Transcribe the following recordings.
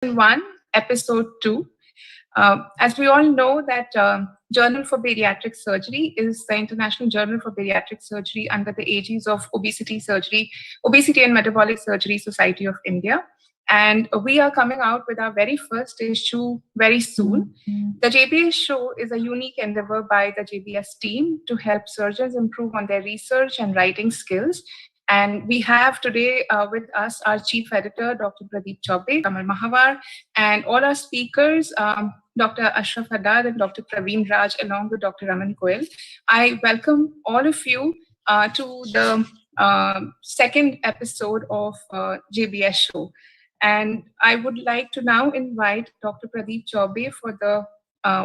1, Episode 2. As we all know that Journal for Bariatric Surgery is the International Journal for Bariatric Surgery under the aegis of Obesity and Metabolic Surgery Society of India. And we are coming out with our very first issue very soon. The JBS show is a unique endeavor by the JBS team to help surgeons improve on their research and writing skills. And we have today with us our chief editor, Dr. Pradeep Chaube, Kamal Mahavar, and all our speakers, Dr. Ashraf Haddad and Dr. Praveen Raj, along with Dr. Raman Goel. I welcome all of you to the second episode of JBS show. And I would like to now invite Dr. Pradeep Chaube for the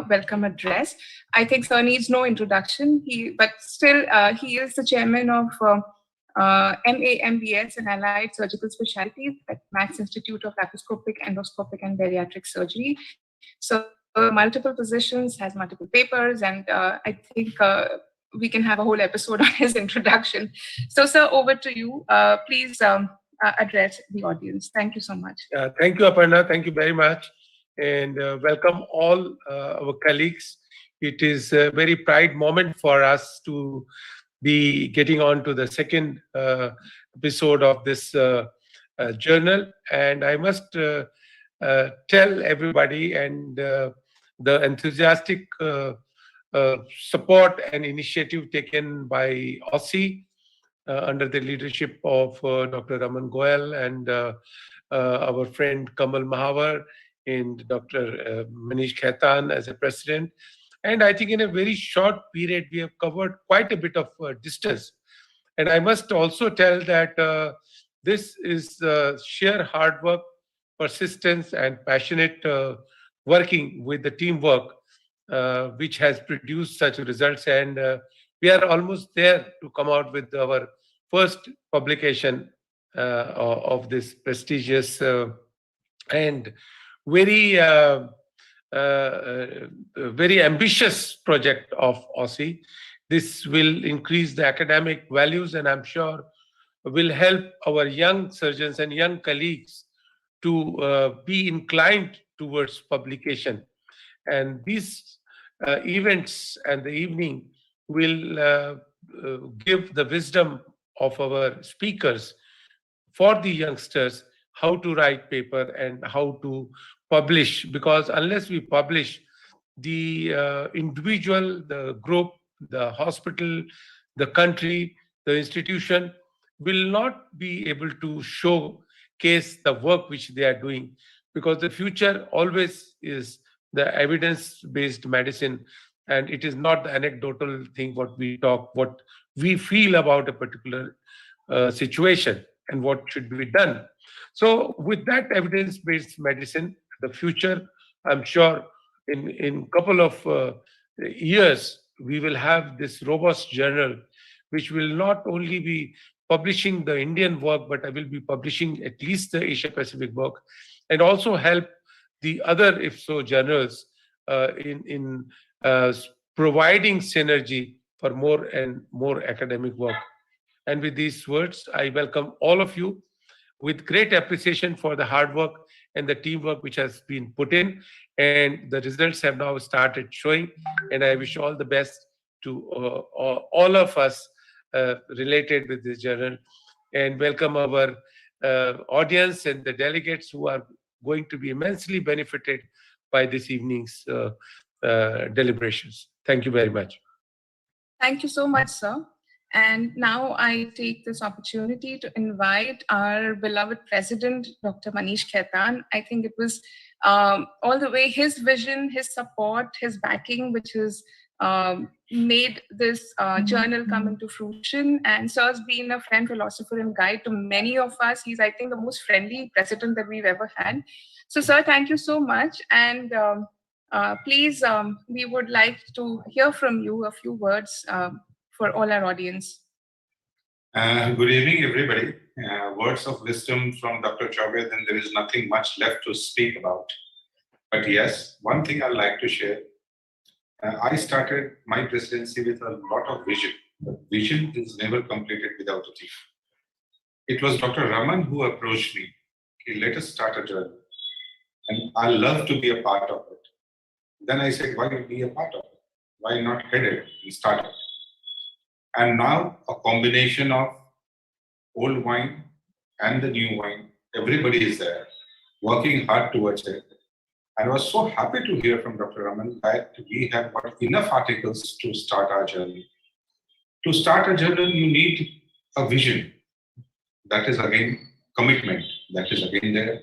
welcome address. I think sir needs no introduction, but still he is the chairman of MA, MBS and Allied Surgical Specialties at Max Institute of Laparoscopic, Endoscopic and Bariatric Surgery. So multiple positions, has multiple papers, and I think we can have a whole episode on his introduction. So sir, over to you. Please address the audience. Thank you so much. Thank you, Aparna. Thank you very much. And welcome all our colleagues. It is a very proud moment for us to be getting on to the second episode of this journal. And I must tell everybody and the enthusiastic support and initiative taken by OSI under the leadership of Dr. Raman Goel and our friend Kamal Mahavar and Dr. Manish Khaitan as a president. And I think in a very short period, we have covered quite a bit of distance. And I must also tell that this is sheer hard work, persistence, and passionate working with the teamwork, which has produced such results. And we are almost there to come out with our first publication of this prestigious and very very ambitious project of OSI. This will increase the academic values and I'm sure will help our young surgeons and young colleagues to be inclined towards publication. And these events and the evening will give the wisdom of our speakers for the youngsters how to write paper and how to publish, because unless we publish, the individual, the group, the hospital, the country, the institution will not be able to showcase the work which they are doing, because the future always is the evidence-based medicine, and it is not the anecdotal thing what we talk, what we feel about a particular situation and what should be done. So with that evidence-based medicine, the future, I'm sure in couple of years, we will have this robust journal, which will not only be publishing the Indian work, but I will be publishing at least the Asia Pacific work, and also help the other IFSO journals in providing synergy for more and more academic work. And with these words, I welcome all of you with great appreciation for the hard work and the teamwork which has been put in. And the results have now started showing. And I wish all the best to all of us related with this journal. And welcome our audience and the delegates who are going to be immensely benefited by this evening's deliberations. Thank you very much. Thank you so much, sir. And now I take this opportunity to invite our beloved president, Dr. Manish Khaitan. I think it was all the way his vision, his support, his backing, which has made this journal come into fruition. And sir's been a friend, philosopher, and guide to many of us. He's, I think, the most friendly president that we've ever had. So, sir, thank you so much. And please, we would like to hear from you a few words for all our audience. Good evening, everybody. Words of wisdom from Dr. Chaube, then there is nothing much left to speak about. But yes, one thing I'd like to share. I started my presidency with a lot of vision. But vision is never completed without a team. It was Dr. Raman who approached me. Let us start a journal. and I love to be a part of it. Then I said, why be a part of it? Why not head it and start it? And now a combination of old wine and the new wine, everybody is there, working hard towards it. And I was so happy to hear from Dr. Raman that we have got enough articles to start our journey. To start a journey, you need a vision. That is again commitment. That is again there.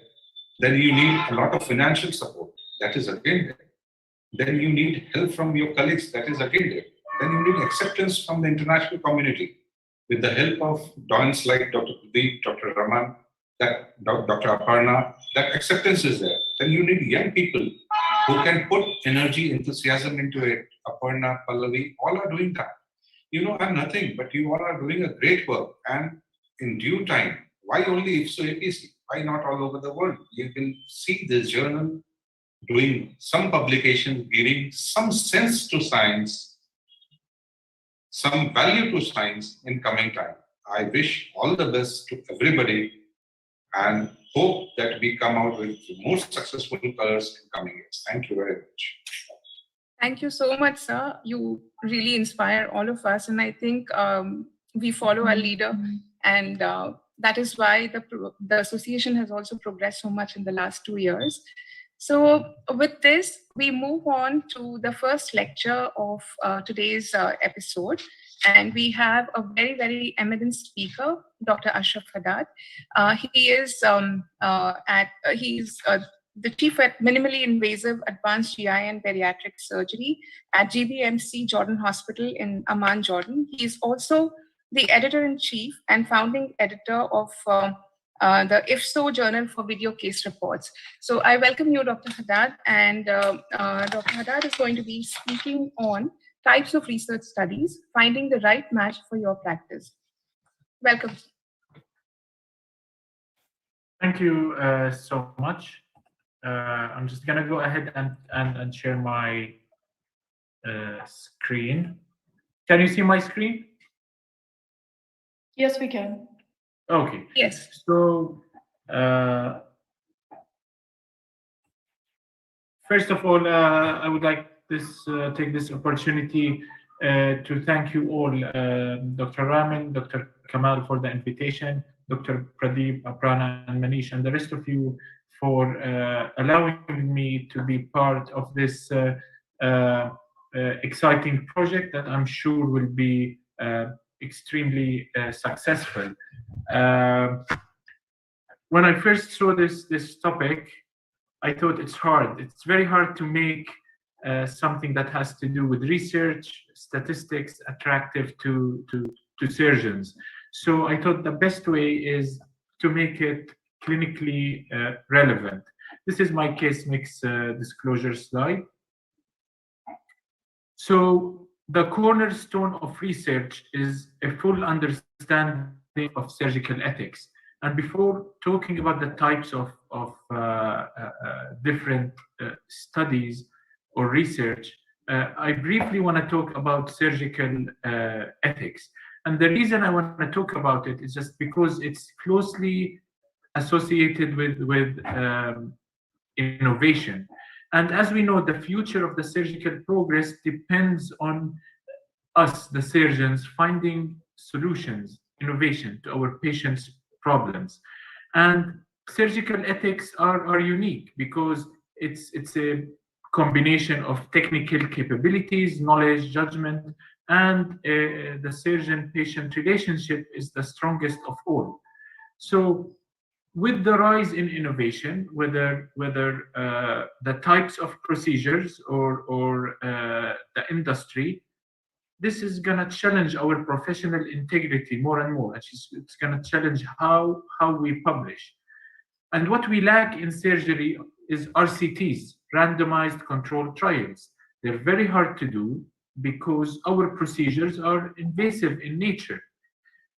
Then you need a lot of financial support. That is again there. Then you need help from your colleagues. That is again there. Then you need acceptance from the international community. With the help of dons like Dr. Pradeep, Dr. Raman, Dr. Aparna, that acceptance is there. Then you need young people who can put energy, enthusiasm into it. Aparna, Pallavi, all are doing that. You know, I'm nothing, but you all are doing a great work. And in due time, why only IFSO APC? Why not all over the world? You will see this journal doing some publication, giving some sense to science, some value to science in coming time. I wish all the best to everybody and hope that we come out with more successful colors in coming years. Thank you very much. Thank you so much, sir. You really inspire all of us. And I think we follow our leader. And that is why the association has also progressed so much in the last 2 years. So with this, we move on to the first lecture of today's episode. And we have a very, very eminent speaker, Dr. Ashraf Haddad. He is the chief at minimally invasive advanced GI and bariatric surgery at GBMC Jordan Hospital in Amman, Jordan. He is also the editor-in-chief and founding editor of the IFSO Journal for Video Case Reports. So I welcome you, Dr. Haddad, and Dr. Haddad is going to be speaking on types of research studies, finding the right match for your practice. Welcome. Thank you so much. I'm just going to go ahead and share my screen. Can you see my screen? Yes, we can. Okay. Yes. So, first of all, I would like take this opportunity to thank you all, Dr. Raman, Dr. Kamal for the invitation, Dr. Pradeep, Aparna, and Manish, and the rest of you for allowing me to be part of this exciting project that I'm sure will be extremely successful. When I first saw this topic, I thought it's hard. It's very hard to make something that has to do with research, statistics, attractive to surgeons. So I thought the best way is to make it clinically relevant. This is my case mix disclosure slide. So the cornerstone of research is a full understanding of surgical ethics. And before talking about the types of different studies or research, I briefly want to talk about surgical ethics. And the reason I want to talk about it is just because it's closely associated with innovation. And as we know, the future of the surgical progress depends on us, the surgeons, finding solutions, innovation to our patients' problems. And surgical ethics are unique because it's a combination of technical capabilities, knowledge, judgment, and the surgeon-patient relationship is the strongest of all. So with the rise in innovation, whether the types of procedures or the industry, this is going to challenge our professional integrity more and more. It's going to challenge how we publish. And what we lack in surgery is RCTs, randomized controlled trials. They're very hard to do because our procedures are invasive in nature.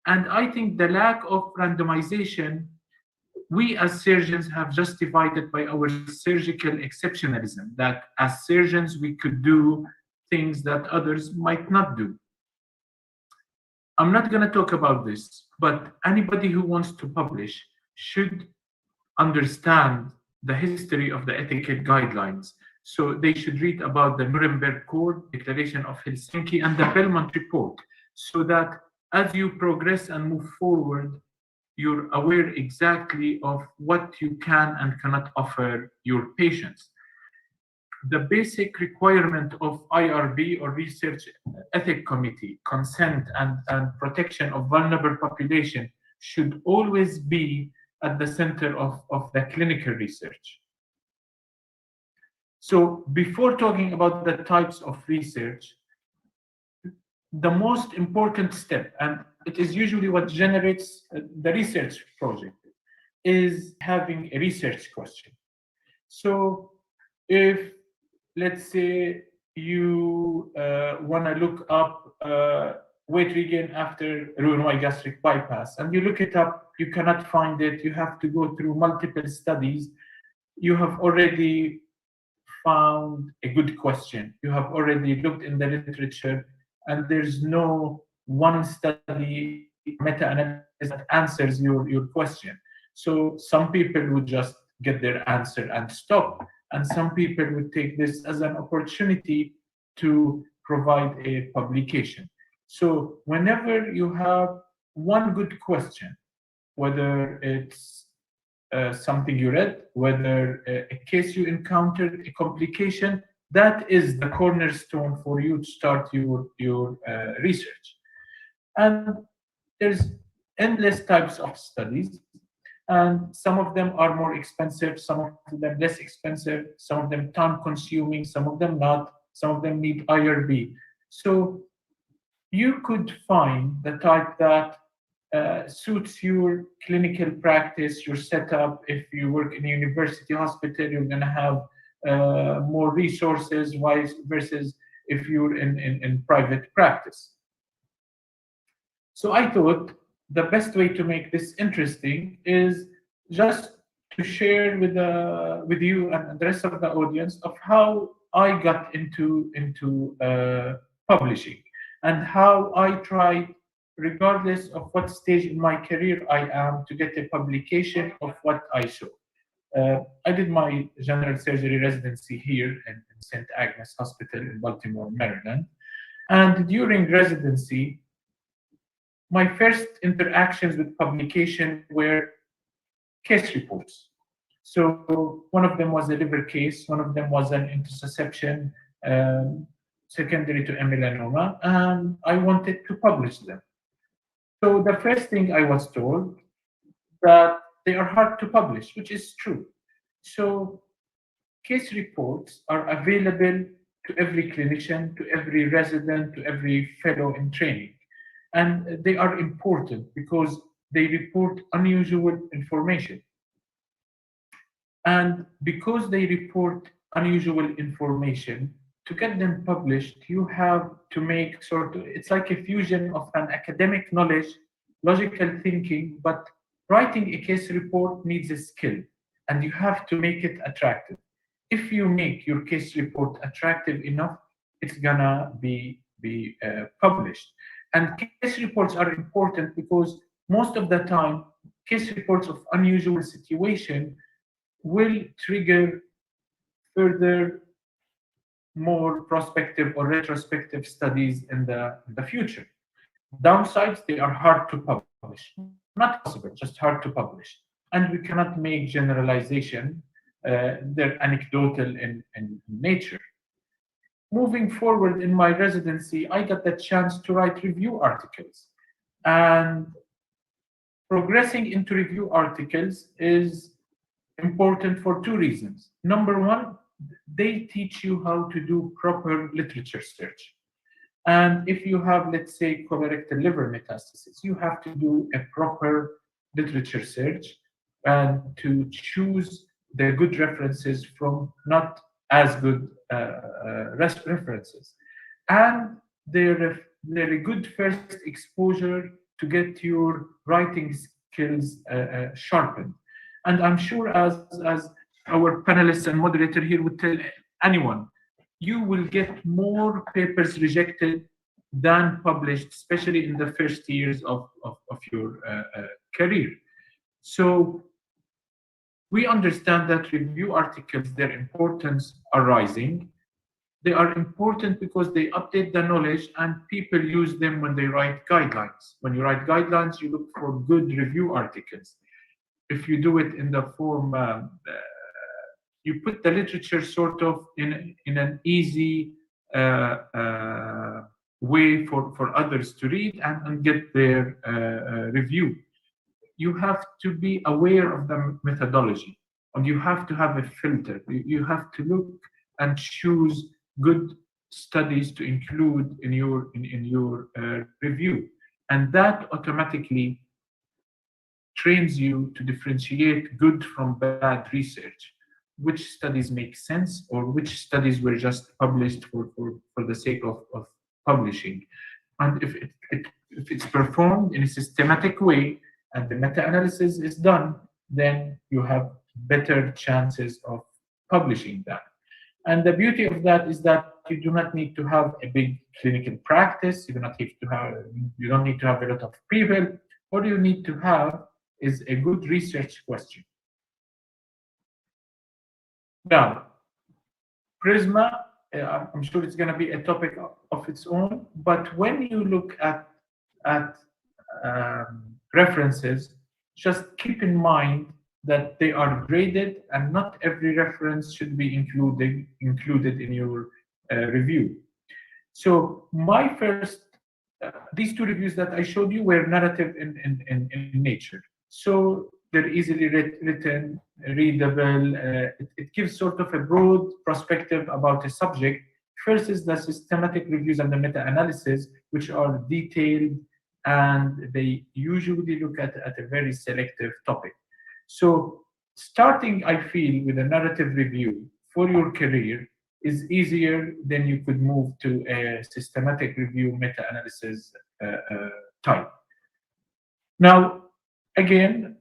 And I think the lack of randomization, we as surgeons have justified it by our surgical exceptionalism, that as surgeons we could do things that others might not do. I'm not going to talk about this, but anybody who wants to publish should understand the history of the ethical guidelines. So they should read about the Nuremberg Code, Declaration of Helsinki, and the Belmont Report, so that as you progress and move forward, you're aware exactly of what you can and cannot offer your patients. The basic requirement of IRB, or Research Ethics Committee, consent and protection of vulnerable population should always be at the center of the clinical research. So before talking about the types of research, the most important step, and it is usually what generates the research project, is having a research question. So if, let's say, you want to look up weight regain after Roux-en-Y gastric bypass, and you look it up, you cannot find it, you have to go through multiple studies, you have already found a good question. You have already looked in the literature, and there's no one study, meta-analysis that answers your question. So some people would just get their answer and stop, and some people would take this as an opportunity to provide a publication. So whenever you have one good question, whether it's something you read, whether a case you encountered, a complication, that is the cornerstone for you to start your research. And there's endless types of studies, and some of them are more expensive, some of them less expensive, some of them time consuming, some of them not, some of them need IRB. So you could find the type that suits your clinical practice, your setup. If you work in a university hospital, you're going to have more resources, versus if you're in private practice. So I thought the best way to make this interesting is just to share with you and the rest of the audience of how I got into publishing, and how I tried, regardless of what stage in my career I am, to get a publication of what I saw. I did my general surgery residency here in St. Agnes Hospital in Baltimore, Maryland. And during residency, my first interactions with publication were case reports. So one of them was a liver case, one of them was an intussusception secondary to a melanoma, and I wanted to publish them. So the first thing I was told, that they are hard to publish, which is true. So case reports are available to every clinician, to every resident, to every fellow in training. And they are important because they report unusual information. And because they report unusual information, to get them published, you have to make it's like a fusion of an academic knowledge, logical thinking, but writing a case report needs a skill, and you have to make it attractive. If you make your case report attractive enough, it's gonna be published. And case reports are important because most of the time, case reports of unusual situation will trigger further more prospective or retrospective studies in the future. Downsides, they are hard to publish. Not possible, just hard to publish. And we cannot make generalization. They're anecdotal in nature. Moving forward in my residency, I got the chance to write review articles. And progressing into review articles is important for two reasons. Number one, they teach you how to do proper literature search. And if you have, let's say, colorectal liver metastasis, you have to do a proper literature search and to choose the good references from not as good references. And they're a good first exposure to get your writing skills sharpened. And I'm sure as our panelists and moderator here would tell anyone, you will get more papers rejected than published, especially in the first years of your career. So We understand that review articles, their importance are rising. They are important because they update the knowledge and people use them when they write guidelines. When you write guidelines, you look for good review articles. If you do it in the form, you put the literature sort of in an easy way for others to read and get their review. You have to be aware of the methodology and you have to have a filter. You have to look and choose good studies to include in your review, and that automatically trains you to differentiate good from bad research, which studies make sense or which studies were just published for the sake of publishing. And if it's performed in a systematic way and the meta-analysis is done, then you have better chances of publishing that. And the beauty of that is that you do not need to have a big clinical practice. You don't need to have a lot of people. All you need to have is a good research question. Now, Prisma, I'm sure it's going to be a topic of its own, but when you look at references, just keep in mind that they are graded and not every reference should be included in your review. So my first, these two reviews that I showed you were narrative in nature. So they're easily written, readable. It gives sort of a broad perspective about a subject. First is the systematic reviews and the meta-analysis, which are detailed and they usually look at a very selective topic. So starting, I feel, with a narrative review for your career is easier than you could move to a systematic review meta-analysis type. Now, again,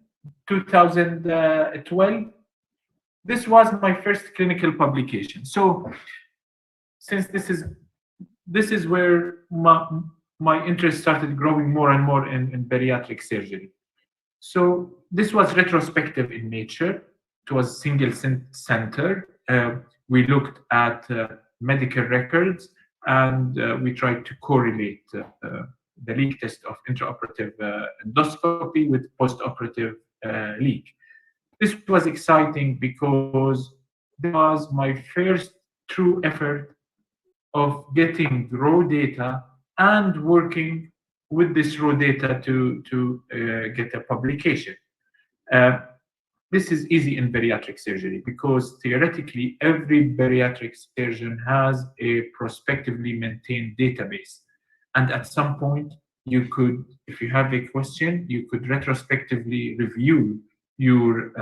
2012, this was my first clinical publication. So since this is where my interest started growing more and more in bariatric surgery. So this was retrospective in nature. It was single center. We looked at medical records and we tried to correlate the leak test of intraoperative endoscopy with postoperative leak. This was exciting because this was my first true effort of getting raw data and working with this raw data to get a publication. This is easy in bariatric surgery because theoretically every bariatric surgeon has a prospectively maintained database. And at some point, you could, if you have a question, you could retrospectively review your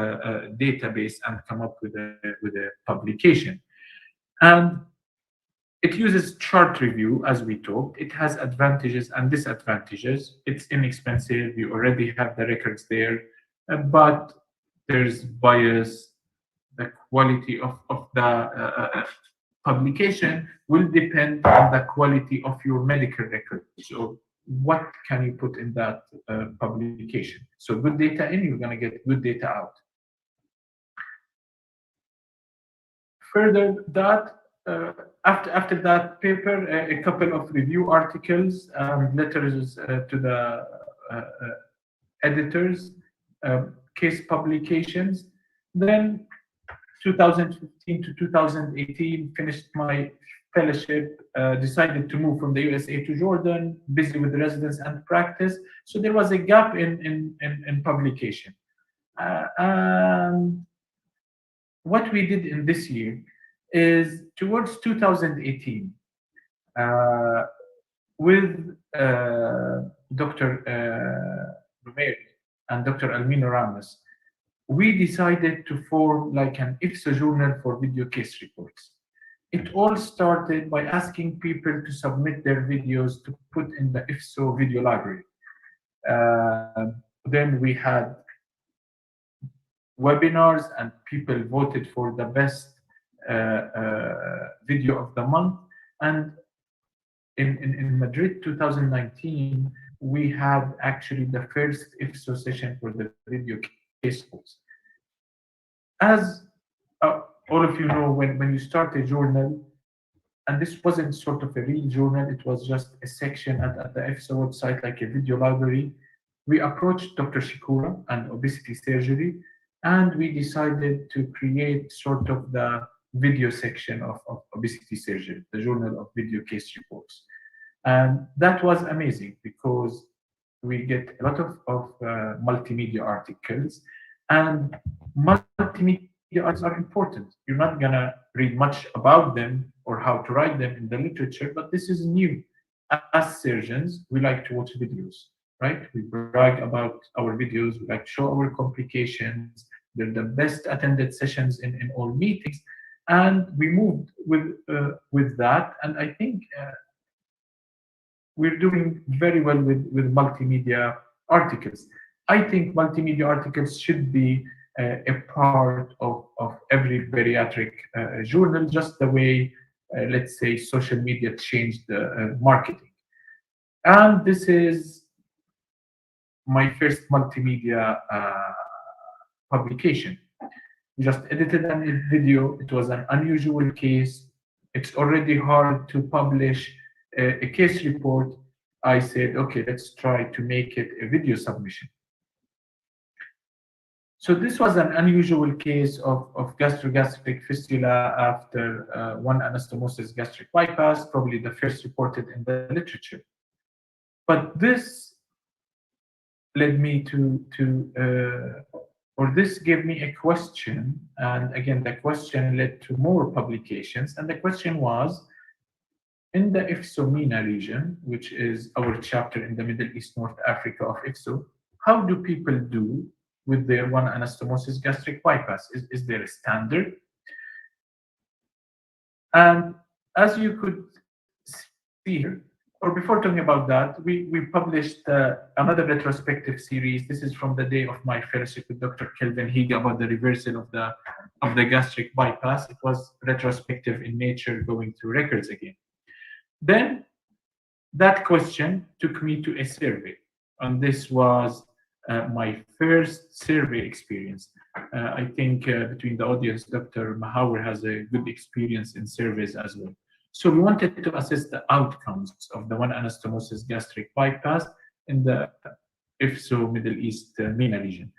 database and come up with a publication. And it uses chart review, as we talked. It has advantages and disadvantages. It's inexpensive. You already have the records there, but there's bias. The quality of the publication will depend on the quality of your medical record. So what can you put in that publication? So good data in, you're going to get good data out. Further that, after that paper, a couple of review articles and letters to the editors, case publications. Then 2015 to 2018, finished my fellowship, decided to move from the USA to Jordan, busy with residence and practice. So there was a gap in publication. And what we did in this year is towards 2018, with Dr. Rumeir and Dr. Almino Ramos, we decided to form like an IFSO journal for video case reports. It all started by asking people to submit their videos to put in the IFSO video library. Then we had webinars and people voted for the best video of the month. And in Madrid 2019, we had actually the first IFSO session for the video case reports. as all of you know, when you start a journal, and this wasn't sort of a real journal, it was just a section at the EFSA website, like a video library. We approached Dr. Shikura and obesity surgery, and we decided to create sort of the video section of obesity surgery, the journal of video case reports. And that was amazing because we get a lot of multimedia articles, and multimedia articles are important. You're not going to read much about them or how to write them in the literature, but this is new. As surgeons, we like to watch videos, right? We brag about our videos, we like to show our complications. They're the best attended sessions in all meetings. And we moved with that. And I think we're doing very well with multimedia articles. I think multimedia articles should be a part of every bariatric journal, just the way, let's say, social media changed the marketing. And this is my first multimedia publication. We just edited a video. It was an unusual case. It's already hard to publish a case report. I said, okay, let's try to make it a video submission. So this was an unusual case of gastrogastric fistula after one anastomosis gastric bypass, probably the first reported in the literature. But this led me or this gave me a question, and again, the question led to more publications, and the question was, in the IFSO-MENA region, which is our chapter in the Middle East, North Africa of IFSO, how do people do with their one anastomosis gastric bypass? Is there a standard? And as you could see here, or before talking about that, we published another retrospective series. This is from the day of my fellowship with Dr. Kelvin Higa about the reversal of the gastric bypass. It was retrospective in nature, going through records again. Then that question took me to a survey, and this was my first survey experience. I think between the audience, Dr. Mahawar has a good experience in surveys as well. So we wanted to assess the outcomes of the one anastomosis gastric bypass in the IFSO Middle East MENA region.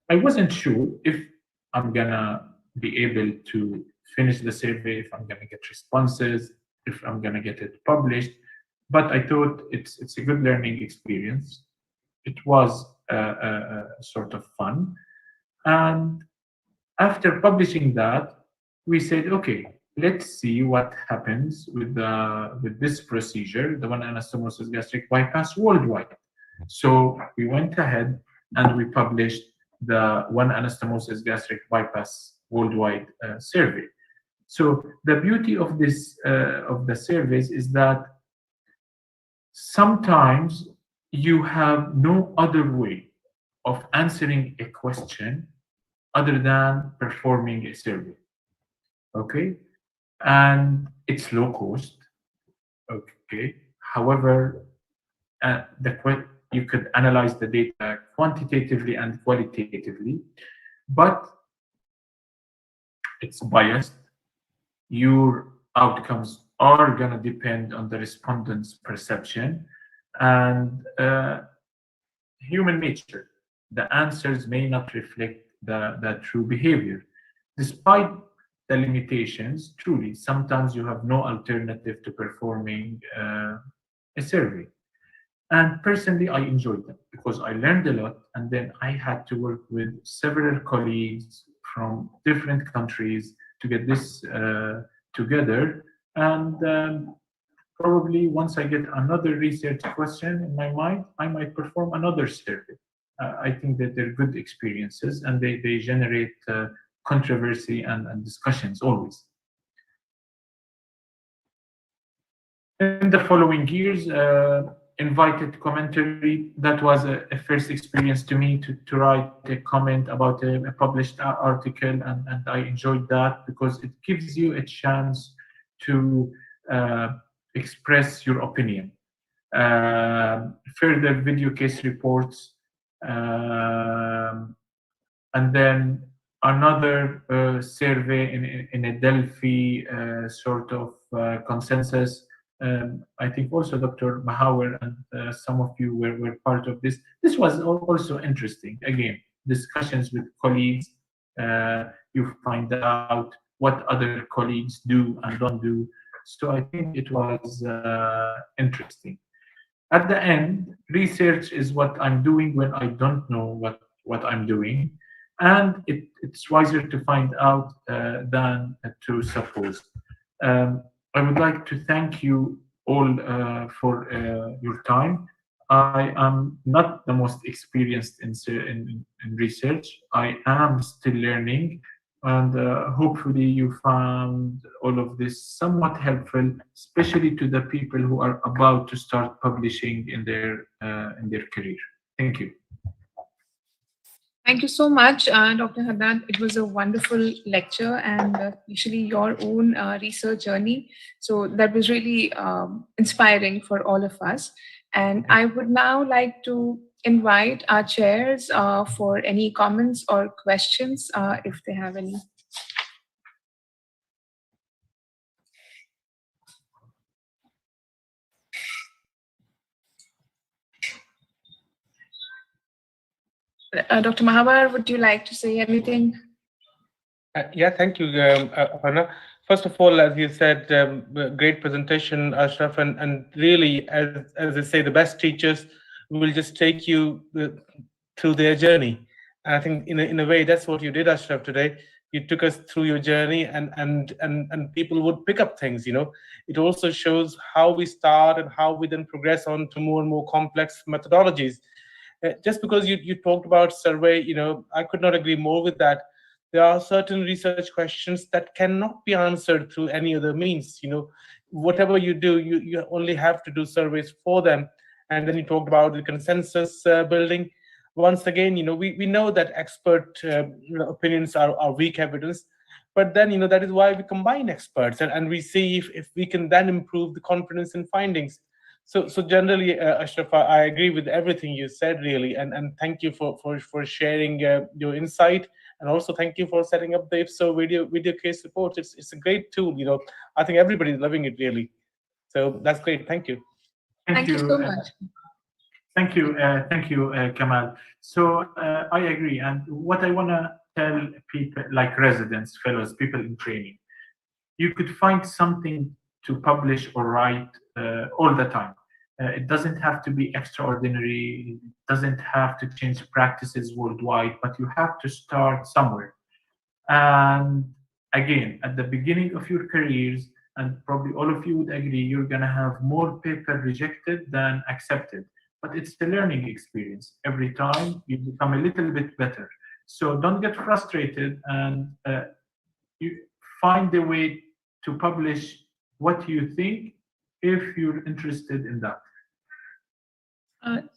I wasn't sure if I'm gonna be able to finish the survey, if I'm gonna get responses, if I'm gonna get it published, but I thought it's a good learning experience. It was sort of fun. And after publishing that, we said, okay, let's see what happens with this procedure, the one anastomosis gastric bypass worldwide. So we went ahead and we published the one anastomosis gastric bypass worldwide survey. So the beauty of this of the surveys is that sometimes you have no other way of answering a question other than performing a survey. Okay, and it's low cost. Okay, however, you could analyze the data quantitatively and qualitatively, but it's biased. Your outcomes are going to depend on the respondent's perception and human nature. The answers may not reflect the true behavior. Despite the limitations, truly, sometimes you have no alternative to performing a survey. And personally, I enjoyed them because I learned a lot, and then I had to work with several colleagues from different countries to get this together. And probably once I get another research question in my mind, I might perform another survey. I think that they're good experiences, and they generate controversy and discussions always. In the following years, invited commentary, that was a first experience to me to write a comment about a published article, and I enjoyed that because it gives you a chance to express your opinion. Further video case reports, and then another survey in a Delphi sort of consensus. I think also Dr. Mahawar and some of you were part of this. This was also interesting. Again, discussions with colleagues. You find out what other colleagues do and don't do. So I think it was interesting. At the end, research is what I'm doing when I don't know what I'm doing. And it's wiser to find out than to suppose. I would like to thank you all for your time. I am not the most experienced in research. I am still learning, and hopefully you found all of this somewhat helpful, especially to the people who are about to start publishing in their career. Thank you. Thank you so much, Dr. Haddad. It was a wonderful lecture and especially your own research journey. So that was really inspiring for all of us. And I would now like to invite our chairs for any comments or questions if they have any. Dr. Mahawar, would you like to say anything? Yeah, thank you, Aparna. First of all, as you said, great presentation, Ashraf, and really, as they say, the best teachers will just take you through their journey. And I think in a way, that's what you did, Ashraf, today. You took us through your journey, and people would pick up things. It also shows how we start and how we then progress on to more and more complex methodologies. Just because you talked about survey, I could not agree more with that. There are certain research questions that cannot be answered through any other means. Whatever you do, you only have to do surveys for them. And then you talked about the consensus building. Once again, we know that expert opinions are weak evidence, but then that is why we combine experts, and we see if we can then improve the confidence in findings. So generally, Ashraf, I agree with everything you said, really, and thank you for sharing your insight, and also thank you for setting up the IFSO video case report. It's a great tool. I think everybody's loving it, really. So that's great. Thank you. Thank you so much. Thank you, Kamal. So I agree, and what I want to tell people, like residents, fellows, people in training, you could find something to publish or write all the time. It doesn't have to be extraordinary. It doesn't have to change practices worldwide, but you have to start somewhere. And again, at the beginning of your careers, and probably all of you would agree, you're going to have more paper rejected than accepted. But it's the learning experience. Every time you become a little bit better. So don't get frustrated, and you find a way to publish what you think if you're interested in that.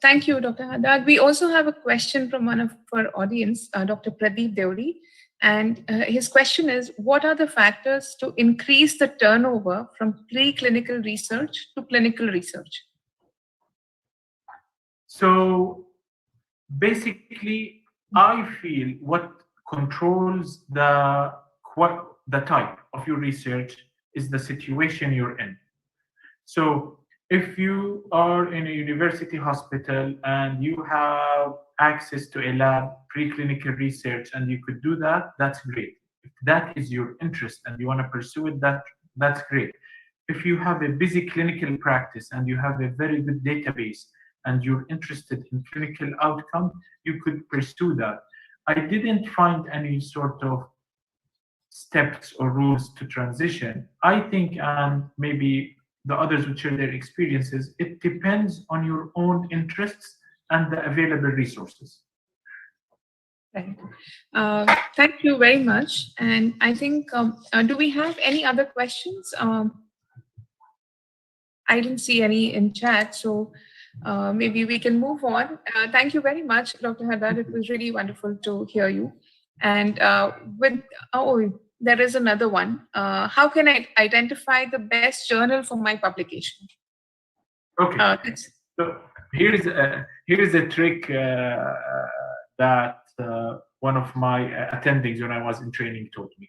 Thank you, Dr. Haddad. We also have a question from one of our audience, Dr. Pradeep Deori. And his question is, what are the factors to increase the turnover from preclinical research to clinical research? So basically, I feel what controls the type of your research is the situation you're in. So if you are in a university hospital and you have access to a lab, preclinical research, and you could do that, that's great. If that is your interest and you want to pursue it, that's great. If you have a busy clinical practice and you have a very good database and you're interested in clinical outcome, you could pursue that. I didn't find any sort of steps or rules to transition. I think, and maybe the others would share their experiences, it depends on your own interests and the available resources. Right. Thank you very much. And I think, do we have any other questions? I didn't see any in chat, so maybe we can move on. Thank you very much, Dr. Haddad. It was really wonderful to hear you. And there is another one. How can I identify the best journal for my publication? Okay. So here's a trick that one of my attendings when I was in training told me.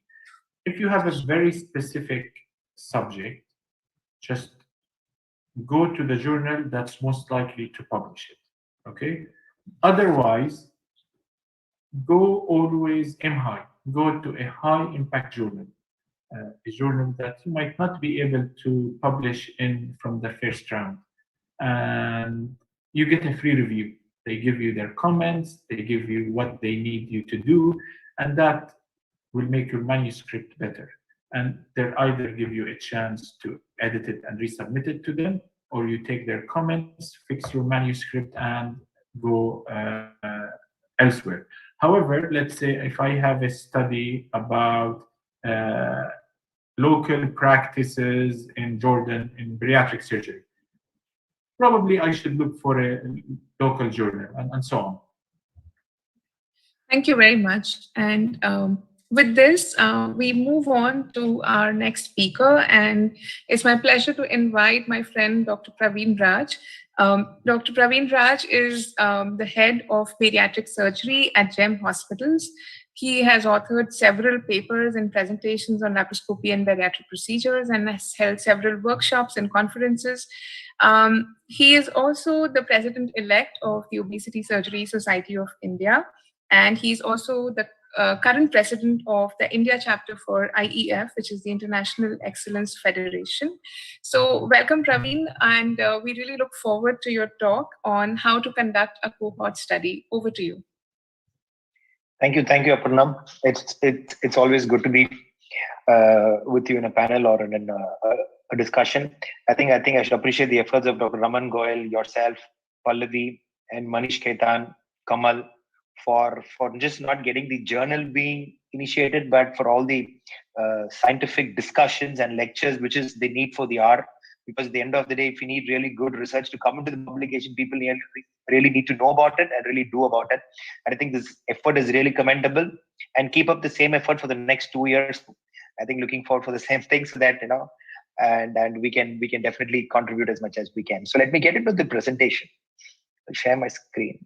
If you have a very specific subject, just go to the journal that's most likely to publish it, okay? Otherwise, go always aim high. Go to a high impact journal, a journal that you might not be able to publish in from the first round. And you get a free review. They give you their comments, they give you what they need you to do, and that will make your manuscript better. And they'll either give you a chance to edit it and resubmit it to them, or you take their comments, fix your manuscript, and go elsewhere. However, let's say if I have a study about local practices in Jordan in bariatric surgery, probably I should look for a local journal and so on. Thank you very much. And with this, we move on to our next speaker, and it's my pleasure to invite my friend, Dr. Praveen Raj. Dr. Praveen Raj is the head of pediatric surgery at GEM Hospitals. He has authored several papers and presentations on laparoscopy and bariatric procedures and has held several workshops and conferences. He is also the president-elect of the Obesity Surgery Society of India, and he's also the current president of the India chapter for IEF, which is the International Excellence Federation. So welcome, Praveen, and we really look forward to your talk on how to conduct a cohort study. Over to you. Thank you, Aparnam. It's always good to be with you in a panel or in a discussion. I think I should appreciate the efforts of Dr. Raman Goyal, yourself, Pallavi, and Manish Khaitan, Kamal, for just not getting the journal being initiated, but for all the scientific discussions and lectures, which is the need for the hour. Because at the end of the day, if you need really good research to come into the publication, people really need to know about it and really do about it. And I think this effort is really commendable, and keep up the same effort for the next 2 years. I think looking forward for the same thing, so that, and we can definitely contribute as much as we can. So let me get into the presentation. I'll share my screen.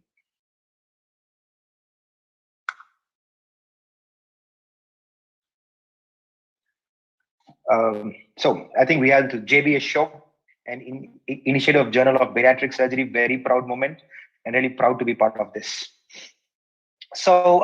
So I think we have the JBS show, an initiative of Journal of Bariatric Surgery. Very proud moment, and really proud to be part of this. So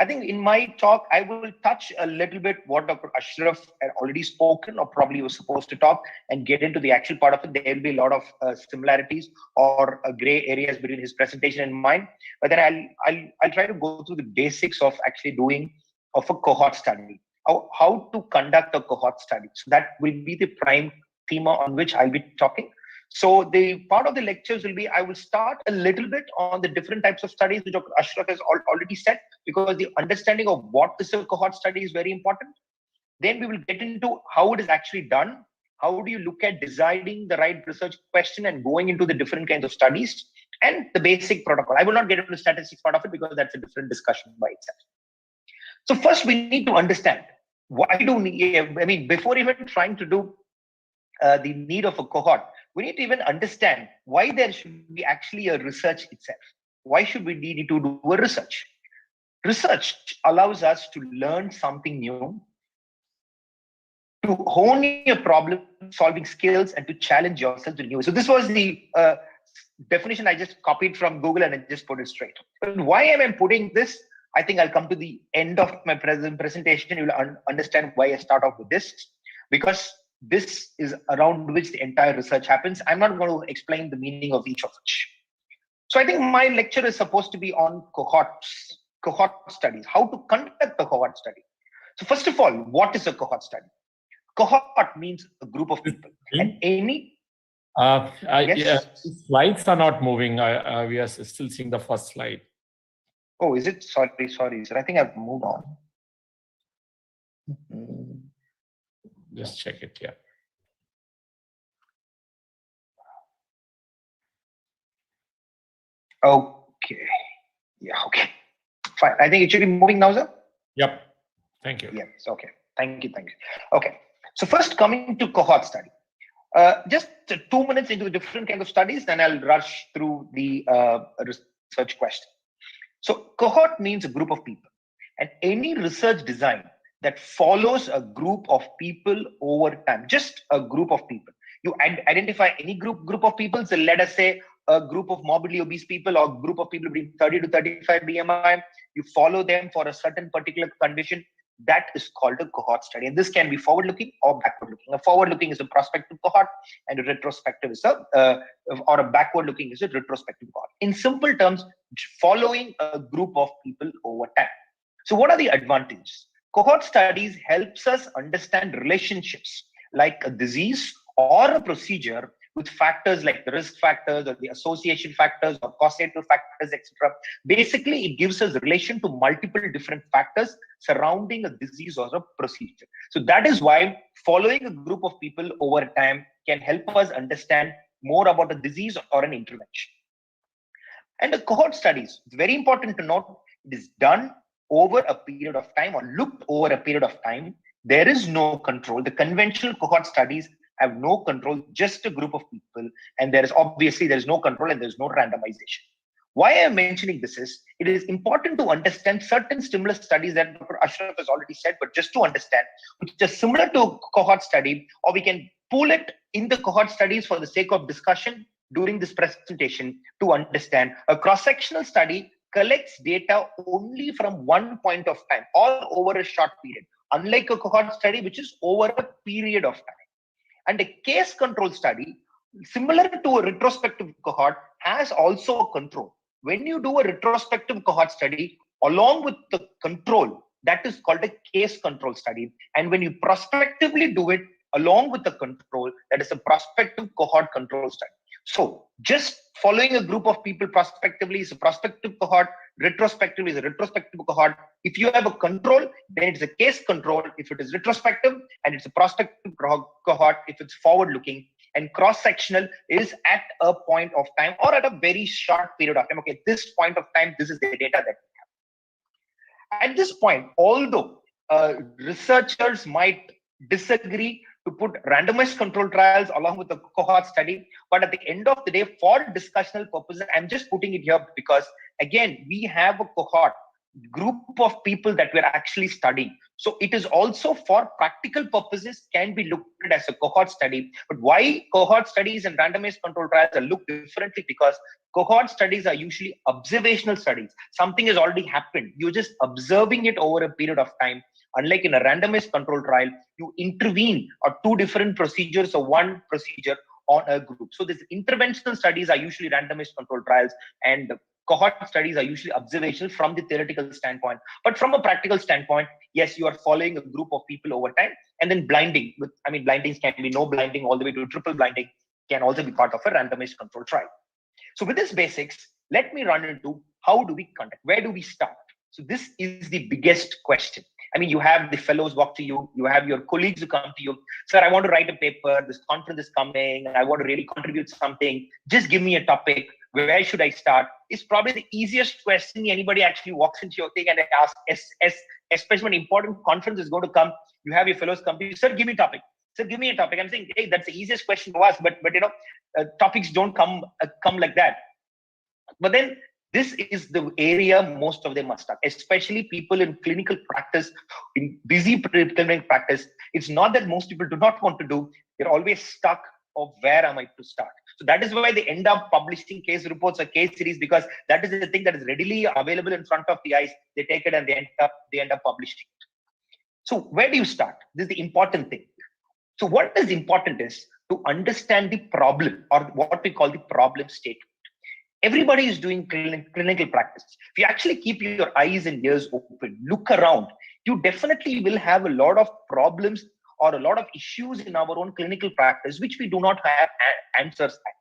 I think in my talk, I will touch a little bit what Dr. Ashraf had already spoken, or probably was supposed to talk, and get into the actual part of it. There will be a lot of similarities or gray areas between his presentation and mine. But then I'll try to go through the basics of actually doing of a cohort study. How to conduct a cohort study. So that will be the prime theme on which I'll be talking. So the part of the lectures will be, I will start a little bit on the different types of studies, which Dr. Ashraf has already said, because the understanding of what is a cohort study is very important. Then we will get into how it is actually done. How do you look at deciding the right research question and going into the different kinds of studies, and the basic protocol. I will not get into the statistics part of it because that's a different discussion by itself. So first we need to understand, why do we, I mean, before even trying to do the need of a cohort, we need to even understand why there should be actually a research itself. Why should we need to do a research? Research allows us to learn something new, to hone your problem solving skills, and to challenge yourself to new. So this was the definition I just copied from Google, and I just put it straight. But why am I putting this? I think I'll come to the end of my presentation. You will understand why I start off with this, because this is around which the entire research happens. I'm not going to explain the meaning of each of which. So I think my lecture is supposed to be on cohort studies, how to conduct a cohort study. So first of all, what is a cohort study? Cohort means a group of people. And any... yes? Yeah, slides are not moving. We are still seeing the first slide. Oh, is it? Sorry, sir. I think I've moved on. Just check it, yeah. Okay. Yeah, okay. Fine. I think it should be moving now, sir? Yep. Thank you. Yes, okay. Thank you. Okay. So first, coming to cohort study. Just 2 minutes into the different kinds of studies, then I'll rush through the research question. So cohort means a group of people. And any research design that follows a group of people over time, just a group of people. You identify any group of people. So let us say a group of morbidly obese people or group of people between 30 to 35 BMI. You follow them for a certain particular condition. That is called a cohort study. And this can be forward-looking or backward-looking. A forward-looking is a prospective cohort, and a retrospective is or a backward-looking is a retrospective cohort. In simple terms, following a group of people over time. So what are the advantages? Cohort studies helps us understand relationships like a disease or a procedure with factors like the risk factors or the association factors or causative factors, etc. Basically, it gives us relation to multiple different factors surrounding a disease or a procedure. So that is why following a group of people over time can help us understand more about a disease or an intervention. And the cohort studies, it's very important to note, it is done over a period of time or looked over a period of time. There is no control. The conventional cohort studies have no control, just a group of people. And there is no control and there's no randomization. Why I'm mentioning this is, it is important to understand certain stimulus studies that Dr. Ashraf has already said, but just to understand, which is similar to a cohort study, or we can pool it in the cohort studies for the sake of discussion during this presentation to understand. A cross-sectional study collects data only from one point of time or over a short period, unlike a cohort study, which is over a period of time. And a case control study, similar to a retrospective cohort, has also a control. When you do a retrospective cohort study, along with the control, that is called a case control study. And when you prospectively do it, along with the control, that is a prospective cohort control study. So just following a group of people prospectively is a prospective cohort, retrospective is a retrospective cohort. If you have a control, then it's a case control if it is retrospective, and it's a prospective cohort if it's forward-looking, and cross-sectional is at a point of time or at a very short period of time. Okay, this point of time, this is the data that we have. At this point, although researchers might disagree to put randomized control trials along with the cohort study, but at the end of the day, for discussional purposes, I'm just putting it here because, again, we have a cohort group of people that we're actually studying. So it is also for practical purposes can be looked at as a cohort study. But why cohort studies and randomized control trials are looked differently? Because cohort studies are usually observational studies. Something has already happened. You're just observing it over a period of time. Unlike in a randomized control trial, you intervene or two different procedures or one procedure on a group. So these interventional studies are usually randomized control trials, and cohort studies are usually observational from the theoretical standpoint. But from a practical standpoint, yes, you are following a group of people over time. And then blinding, blindings can be no blinding all the way to triple blinding, can also be part of a randomized control trial. So with this basics, let me run into how do we conduct, where do we start? So this is the biggest question. You have the fellows walk to you, you have your colleagues who come to you, sir, I want to write a paper, this conference is coming, I want to really contribute something, just give me a topic, where should I start? Is probably the easiest question anybody actually walks into your thing and asks, especially when an important conference is going to come, you have your fellows come to you, sir, give me a topic. Sir, give me a topic. I'm saying, hey, that's the easiest question to ask, but topics don't come like that. But then this is the area most of them must start, especially people in clinical practice, in busy clinical practice. It's not that most people do not want to do, they're always stuck of where am I to start. So that is why they end up publishing case reports or case series, because that is the thing that is readily available in front of the eyes. They take it and they end up publishing it. So where do you start? This is the important thing. So what is important is to understand the problem, or what we call the problem statement. Everybody is doing clinical practice. If you actually keep your eyes and ears open, look around, you definitely will have a lot of problems or a lot of issues in our own clinical practice, which we do not have answers at.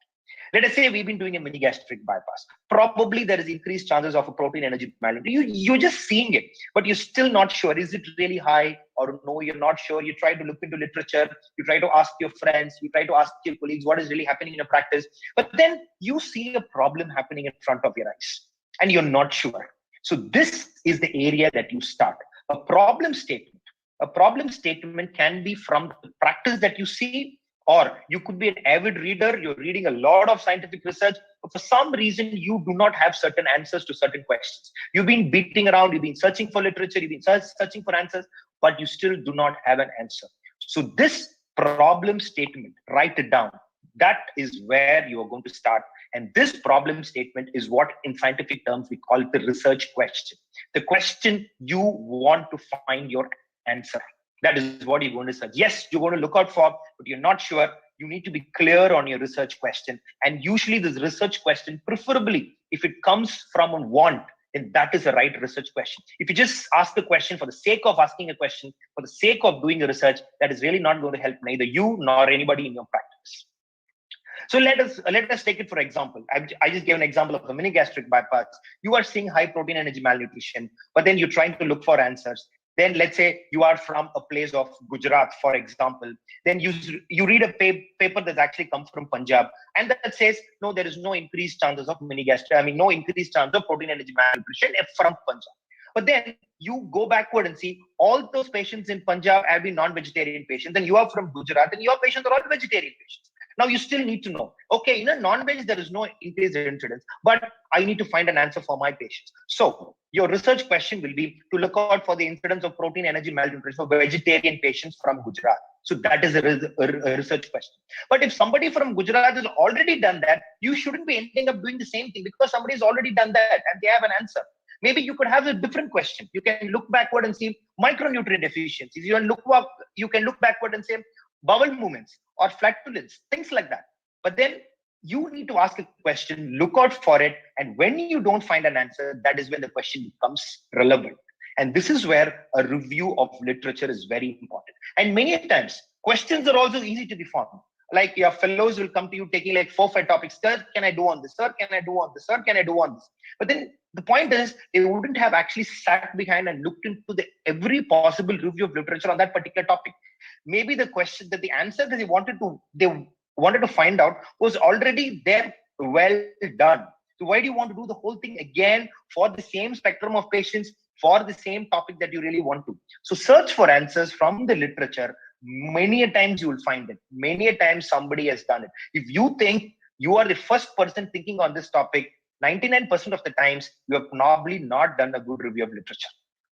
Let us say we've been doing a mini gastric bypass. Probably there is increased chances of a protein energy malnutrition. You're just seeing it, but you're still not sure. Is it really high or no? You're not sure. You try to look into literature. You try to ask your friends. You try to ask your colleagues what is really happening in a practice. But then you see a problem happening in front of your eyes and you're not sure. So this is the area that you start. A problem statement. A problem statement can be from the practice that you see, Or you could be an avid reader, you're reading a lot of scientific research, but for some reason you do not have certain answers to certain questions. You've been beating around, you've been searching for literature, you've been searching for answers, but you still do not have an answer. So this problem statement, write it down. That is where you are going to start. And this problem statement is what in scientific terms we call the research question. The question you want to find your answer. That is what you're going to search. Yes, you're going to look out for, but you're not sure. You need to be clear on your research question. And usually this research question, preferably if it comes from a want, then that is the right research question. If you just ask the question for the sake of asking a question, for the sake of doing a research, that is really not going to help neither you nor anybody in your practice. So let us take it for example. I just gave an example of a mini gastric bypass. You are seeing high protein energy malnutrition, but then you're trying to look for answers. Then let's say you are from a place of Gujarat, for example. Then you read a paper that actually comes from Punjab, and that says, no, there is no increased chances of mini gastric. I mean, no increased chance of protein energy malnutrition from Punjab. But then you go backward and see all those patients in Punjab have been non-vegetarian patients, and you are from Gujarat, and your patients are all vegetarian patients. Now you still need to know, okay, in a non-veg, there is no increased incidence, but I need to find an answer for my patients. So your research question will be to look out for the incidence of protein energy malnutrition for vegetarian patients from Gujarat. So that is a research question. But if somebody from Gujarat has already done that, you shouldn't be ending up doing the same thing because somebody has already done that and they have an answer. Maybe you could have a different question. You can look backward and see micronutrient deficiencies. You can look backward and say bowel movements or flatulence, things like that. But then you need to ask a question, look out for it. And when you don't find an answer, that is when the question becomes relevant. And this is where a review of literature is very important. And many times, questions are also easy to be found. Like your fellows will come to you taking like 4 or 5 topics. Sir, can I do on this? Sir, can I do on this? Sir, can I do on this? But then the point is, they wouldn't have actually sat behind and looked into every possible review of literature on that particular topic. Maybe the question that the answer that they wanted to find out was already there, well done. So why do you want to do the whole thing again for the same spectrum of patients, for the same topic that you really want to? So search for answers from the literature. Many a times you will find it. Many a times somebody has done it. If you think you are the first person thinking on this topic, 99% of the times you have probably not done a good review of literature.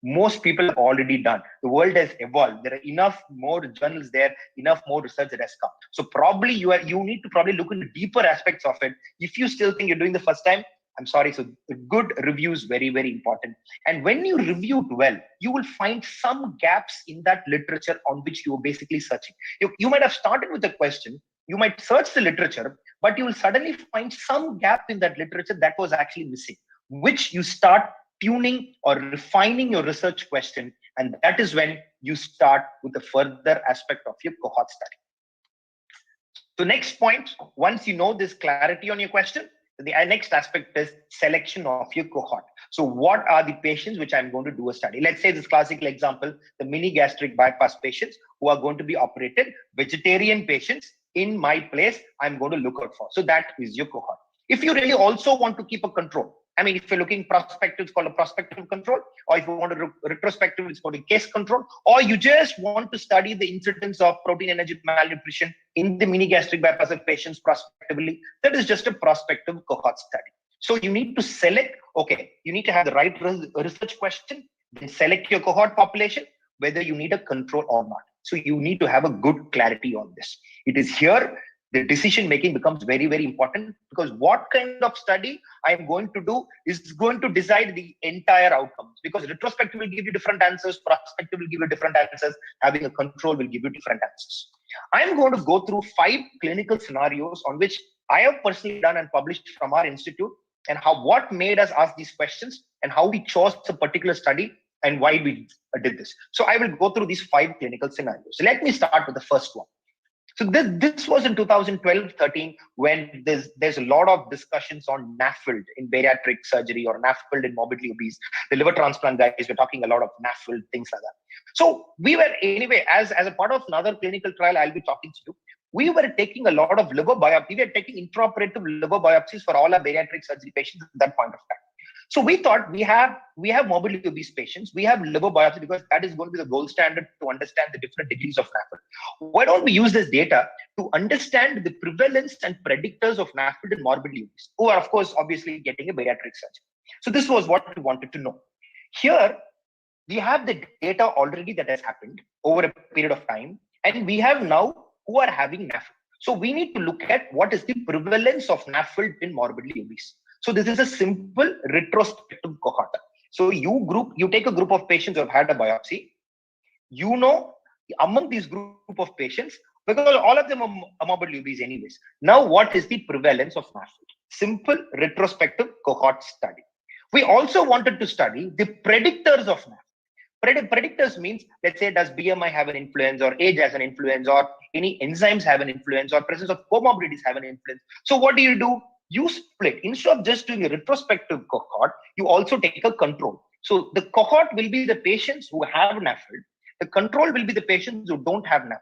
Most people have already done. The world has evolved. There are enough more journals there, enough more research that has come. So probably you need to probably look into deeper aspects of it. If you still think you're doing the first time, I'm sorry. So a good review is very, very important. And when you review it well, you will find some gaps in that literature on which you are basically searching. You might have started with a question. You might search the literature, but you will suddenly find some gap in that literature that was actually missing, which you start tuning or refining your research question. And that is when you start with the further aspect of your cohort study. So next point, once you know this clarity on your question, the next aspect is selection of your cohort. So what are the patients which I'm going to do a study? Let's say this classical example, the mini gastric bypass patients who are going to be operated, vegetarian patients in my place, I'm going to look out for. So that is your cohort. If you really also want to keep a control, I mean, if you're looking prospective, it's called a prospective control, or if you want to retrospective, it's called a case control, or you just want to study the incidence of protein energy malnutrition in the mini gastric bypass patients prospectively, that is just a prospective cohort study. So you need to select, okay, you need to have the right research question, then select your cohort population, whether you need a control or not. So you need to have a good clarity on this. It is here the decision making becomes very, very important, because what kind of study I'm going to do is going to decide the entire outcomes, because retrospective will give you different answers, prospective will give you different answers, having a control will give you different answers. I'm going to go through 5 clinical scenarios on which I have personally done and published from our institute, and what made us ask these questions and how we chose a particular study and why we did this. So I will go through these 5 clinical scenarios. So let me start with the first one. So this was in 2012-13 when there's a lot of discussions on NAFLD in bariatric surgery or NAFLD in morbidly obese. The liver transplant guys were talking a lot of NAFLD, things like that. So we were, anyway, as a part of another clinical trial I'll be talking to you, we were taking a lot of liver biopsy. We were taking intraoperative liver biopsies for all our bariatric surgery patients at that point of time. So we thought we have morbidly obese patients. We have liver biopsy because that is going to be the gold standard to understand the different degrees of NAFLD. Why don't we use this data to understand the prevalence and predictors of NAFLD in morbidly obese, who are, of course, obviously getting a bariatric surgery. So this was what we wanted to know. Here, we have the data already that has happened over a period of time, and we have now who are having NAFLD. So we need to look at what is the prevalence of NAFLD in morbidly obese. So this is a simple retrospective cohort. So you take a group of patients who have had a biopsy. You know, among these group of patients, because all of them are morbidly obese anyways. Now, what is the prevalence of NAFLD? Simple retrospective cohort study. We also wanted to study the predictors of NAFLD. Predictors means, let's say, does BMI have an influence, or age has an influence, or any enzymes have an influence, or presence of comorbidities have an influence. So what do? You split. Instead of just doing a retrospective cohort, you also take a control. So the cohort will be the patients who have NAFLD. The control will be the patients who don't have NAFLD.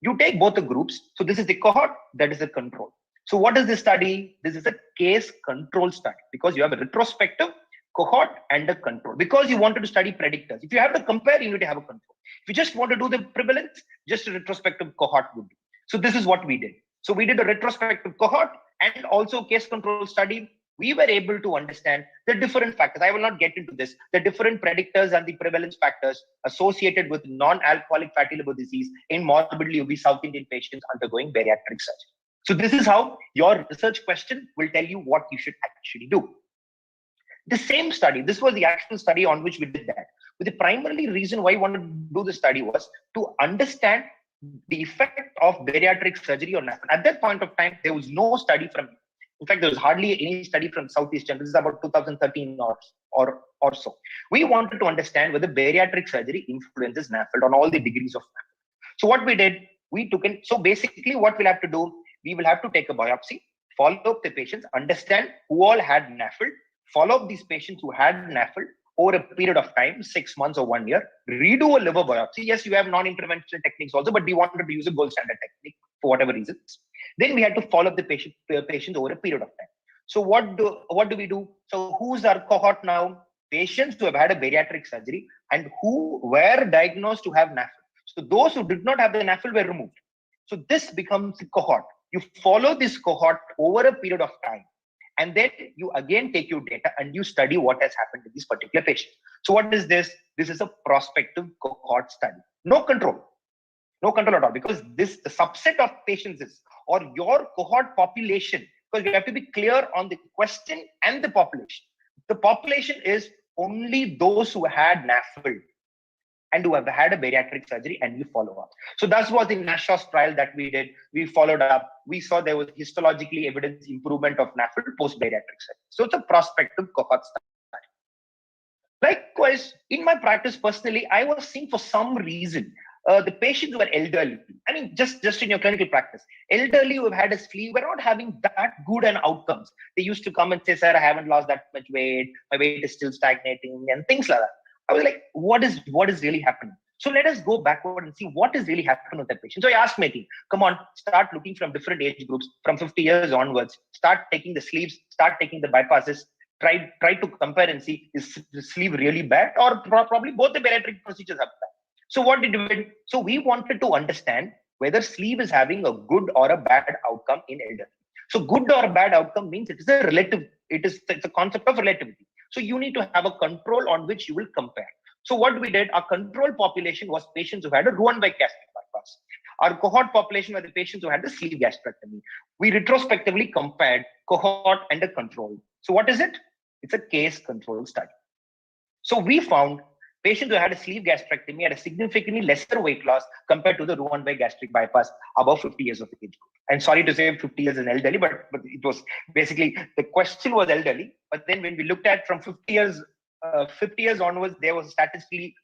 You take both the groups. So this is the cohort, that is the control. So what is this study? This is a case control study, because you have a retrospective cohort and a control, because you wanted to study predictors. If you have to compare, you need to have a control. If you just want to do the prevalence, just a retrospective cohort would do. So this is what we did. So we did a retrospective cohort and also case control study. We were able to understand the different factors. I will not get into this, the different predictors and the prevalence factors associated with non-alcoholic fatty liver disease in morbidly obese South Indian patients undergoing bariatric surgery. So this is how your research question will tell you what you should actually do. The same study, this was the actual study on which we did that. But the primary reason why we wanted to do the study was to understand the effect of bariatric surgery on NAFLD. At that point of time, there was no study from, in fact, there was hardly any study from Southeast Asia. This is about 2013 or so. We wanted to understand whether bariatric surgery influences NAFLD on all the degrees of NAFLD. So what we did, we took in, so basically what we'll have to do, we will have to take a biopsy, follow up the patients, understand who all had NAFLD, follow up these patients who had NAFLD over a period of time, 6 months or 1 year, redo a liver biopsy. Yes, you have non-interventional techniques also, but we wanted to use a gold standard technique for whatever reasons. Then we had to follow up the patients over a period of time. So what do we do? So who's our cohort now? Patients who have had a bariatric surgery and who were diagnosed to have NAFLD. So those who did not have the NAFLD were removed. So this becomes the cohort. You follow this cohort over a period of time. And then you again take your data and you study what has happened to this particular patient. So what is this? This is a prospective cohort study. No control. No control at all, because this, the subset of patients is, or your cohort population, because we have to be clear on the question and the population. The population is only those who had NAFLD and who have had a bariatric surgery, and we follow up. So that was the NASHOS trial that we did. We followed up. We saw there was histologically evidence improvement of NAFLD post-bariatric surgery. So it's a prospective cohort study. Likewise, in my practice personally, I was seeing for some reason, the patients who were elderly, I mean, just in your clinical practice, elderly who have had a sleeve were not having that good an outcomes. They used to come and say, sir, I haven't lost that much weight. My weight is still stagnating and things like that. I was like, what is really happening? So let us go backward and see what is really happening with that patient. So I asked my team, come on, start looking from different age groups, from 50 years onwards, start taking the sleeves, start taking the bypasses, try to compare and see, is the sleeve really bad, or probably both the bariatric procedures are bad. So what did we do? So we wanted to understand whether sleeve is having a good or a bad outcome in elderly. So good or bad outcome means it is a relative, it's a concept of relativity. So you need to have a control on which you will compare. So what we did, our control population was patients who had a Roux-en-Y gastric bypass. Our cohort population were the patients who had the sleeve gastrectomy. We retrospectively compared cohort and a control. So what is it? It's a case control study. So we found patients who had a sleeve gastrectomy had a significantly lesser weight loss compared to the Roux-en-Y gastric bypass above 50 years of age group. And sorry to say 50 years in elderly, but it was basically, the question was elderly. But then when we looked at from 50 years onwards, there was statistically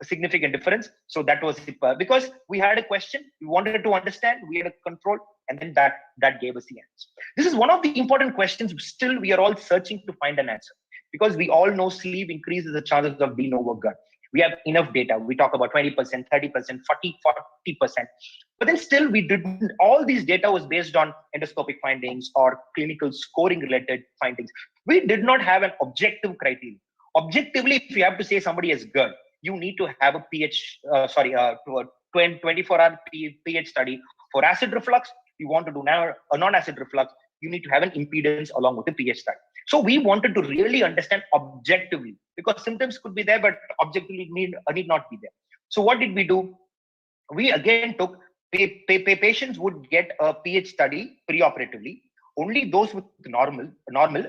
a significant difference. So that was because we had a question, we wanted to understand, we had a control, and then that gave us the answer. This is one of the important questions. Still, we are all searching to find an answer, because we all know sleeve increases the chances of de novo gut. We have enough data. We talk about 20%, 30%, 40%. But then still, we didn't, all these data was based on endoscopic findings or clinical scoring related findings. We did not have an objective criteria. Objectively, if you have to say somebody is good, you need to have a 24-hour pH study For acid reflux, you want to do now a non-acid reflux, you need to have an impedance along with the pH study. So we wanted to really understand objectively, because symptoms could be there, but objectively need not be there. So what did we do? We again took patients would get a pH study preoperatively. Only those with normal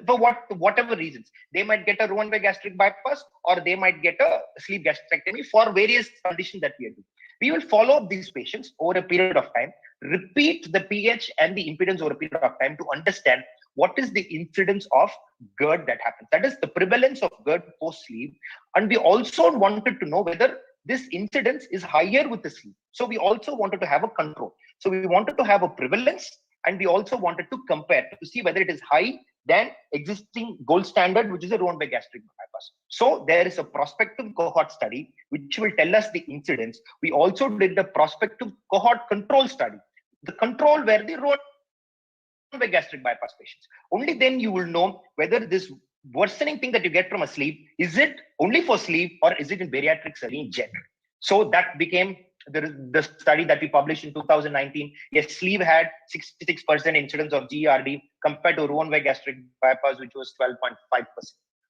for whatever reasons. They might get a Roux-en-Y gastric bypass, or they might get a sleeve gastrectomy for various conditions that we are doing. We will follow up these patients over a period of time, repeat the pH and the impedance over a period of time to understand what is the incidence of GERD that happens. That is the prevalence of GERD post-sleeve. And we also wanted to know whether this incidence is higher with the sleeve. So we also wanted to have a control. So we wanted to have a prevalence, and we also wanted to compare to see whether it is high than existing gold standard, which is a Roux-en-Y gastric bypass. So there is a prospective cohort study, which will tell us the incidence. We also did the prospective cohort control study. The control were the Roux-en-Y gastric bypass patients. Only then you will know whether this worsening thing that you get from a sleeve, is it only for sleeve or is it in bariatric surgery in general? So that became the study that we published in 2019. Yes, sleeve had 66% incidence of GERD compared to Roux-en-Y gastric bypass, which was 12.5%.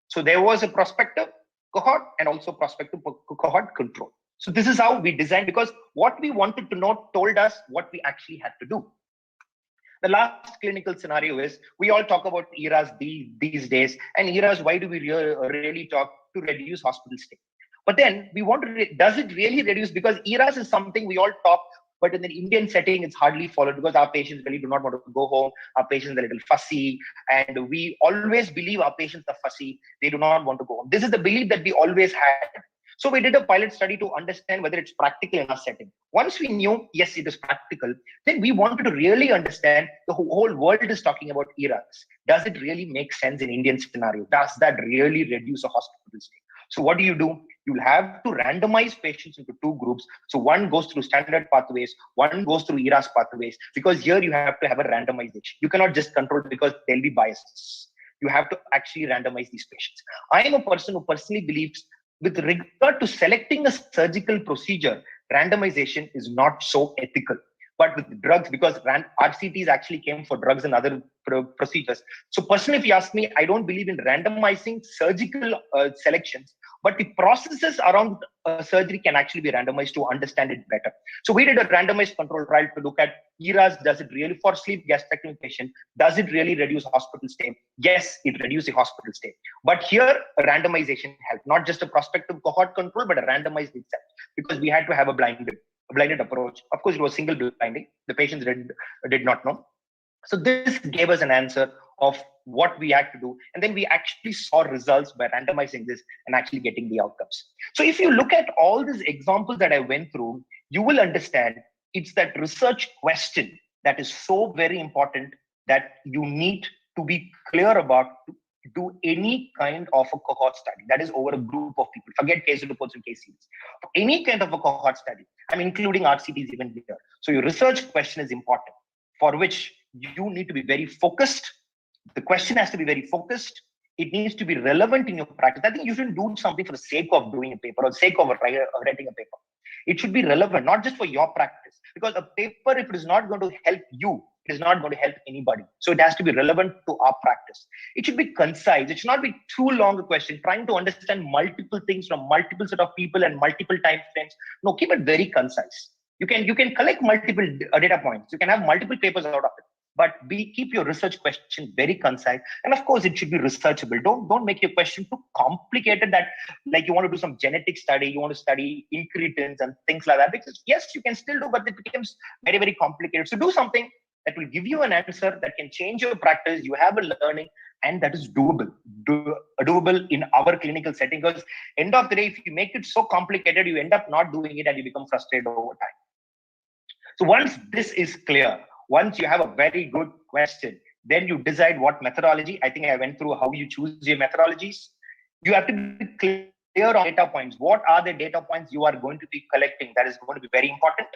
So there was a prospective cohort and also prospective cohort control. So this is how we designed, because what we wanted to know told us what we actually had to do. The last clinical scenario is, we all talk about ERAs these days, and ERAs, why do we really talk? To reduce hospital stay. But then we want to, does it really reduce? Because ERAs is something we all talk, but in the Indian setting, it's hardly followed, because our patients really do not want to go home. Our patients are a little fussy, and we always believe our patients are fussy. They do not want to go home. This is the belief that we always had. So we did a pilot study to understand whether it's practical in our setting. Once we knew, yes, it is practical, then we wanted to really understand, the whole world is talking about ERAs. Does it really make sense in Indian scenario? Does that really reduce a hospital stay? So what do? You'll have to randomize patients into two groups. So one goes through standard pathways, one goes through ERAS pathways, because here you have to have a randomization. You cannot just control it because there'll be biases. You have to actually randomize these patients. I am a person who personally believes, with regard to selecting a surgical procedure, randomization is not so ethical. But with drugs, because RCTs actually came for drugs and other procedures. So personally, if you ask me, I don't believe in randomizing surgical selections, but the processes around surgery can actually be randomized to understand it better. So we did a randomized control trial to look at ERAs. Does it really, for sleeve gastrectomy patient, does it really reduce hospital stay? Yes, it reduces the hospital stay. But here, a randomization helped, not just a prospective cohort control, but a randomized itself, because we had to have a blinded approach. Of course, it was single blinding. The patients did not know. So this gave us an answer of what we had to do. And then we actually saw results by randomizing this and actually getting the outcomes. So if you look at all these examples that I went through, you will understand it's that research question that is so very important, that you need to be clear about to do any kind of a cohort study that is over a group of people. Forget case reports and case series. Any kind of a cohort study, I'm including RCTs even here. So your research question is important, for which you need to be very focused. The question has to be very focused. It needs to be relevant in your practice. I think you shouldn't do something for the sake of doing a paper or sake of writing a paper. It should be relevant, not just for your practice. Because a paper, if it is not going to help you, it is not going to help anybody. So it has to be relevant to our practice. It should be concise. It should not be too long a question, trying to understand multiple things from multiple set of people and multiple time frames. No, keep it very concise. You can collect multiple data points. You can have multiple papers out of it. But keep your research question very concise. And of course, it should be researchable. Don't make your question too complicated, that like you want to do some genetic study, you want to study incretins and things like that. Because yes, you can still do, but it becomes very, very complicated. So do something that will give you an answer that can change your practice. You have a learning, and that is doable in our clinical setting. Because end of the day, if you make it so complicated, you end up not doing it and you become frustrated over time. So once this is clear, once you have a very good question, then you decide what methodology. I think I went through how you choose your methodologies. You have to be clear on data points. What are the data points you are going to be collecting? That is going to be very important.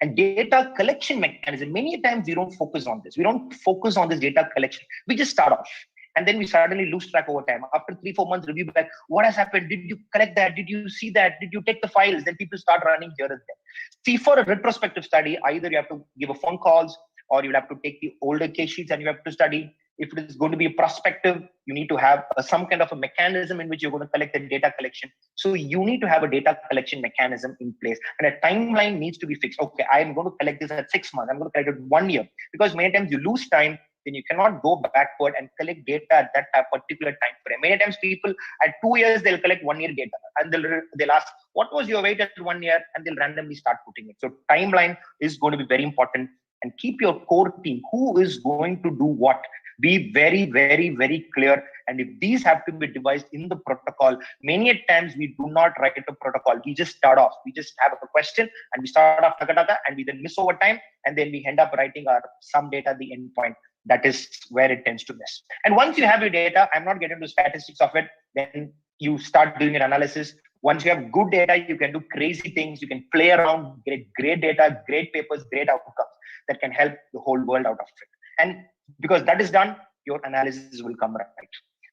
And data collection mechanism, many times we don't focus on this. We don't focus on this data collection. We just start off. And then we suddenly lose track over time. After 3-4 months, review back, what has happened? Did you collect that? Did you see that? Did you take the files? Then people start running here and there. See, for a retrospective study, either you have to give a phone calls, or you'll have to take the older case sheets and you have to study. If it is going to be a prospective, you need to have some kind of a mechanism in which you're going to collect the data collection. So you need to have a data collection mechanism in place, and a timeline needs to be fixed. Okay, I'm going to collect this at 6 months. I'm going to collect it 1 year, because many times you lose time, then you cannot go backward and collect data at that particular time frame. Many times people at 2 years, they'll collect 1 year data, and they'll ask, what was your weight at 1 year? And they'll randomly start putting it. So timeline is going to be very important, and keep your core team, who is going to do what, be very, very, very clear. And if these have to be devised in the protocol, many a times we do not write a protocol. We just start off. We just have a question and we start off and we then miss over time, and then we end up writing our some data at the end point. That is where it tends to miss. And once you have your data, I'm not getting into statistics of it, then you start doing an analysis. Once you have good data, you can do crazy things. You can play around, get great data, great papers, great outcomes that can help the whole world out of it. And because that is done, your analysis will come right.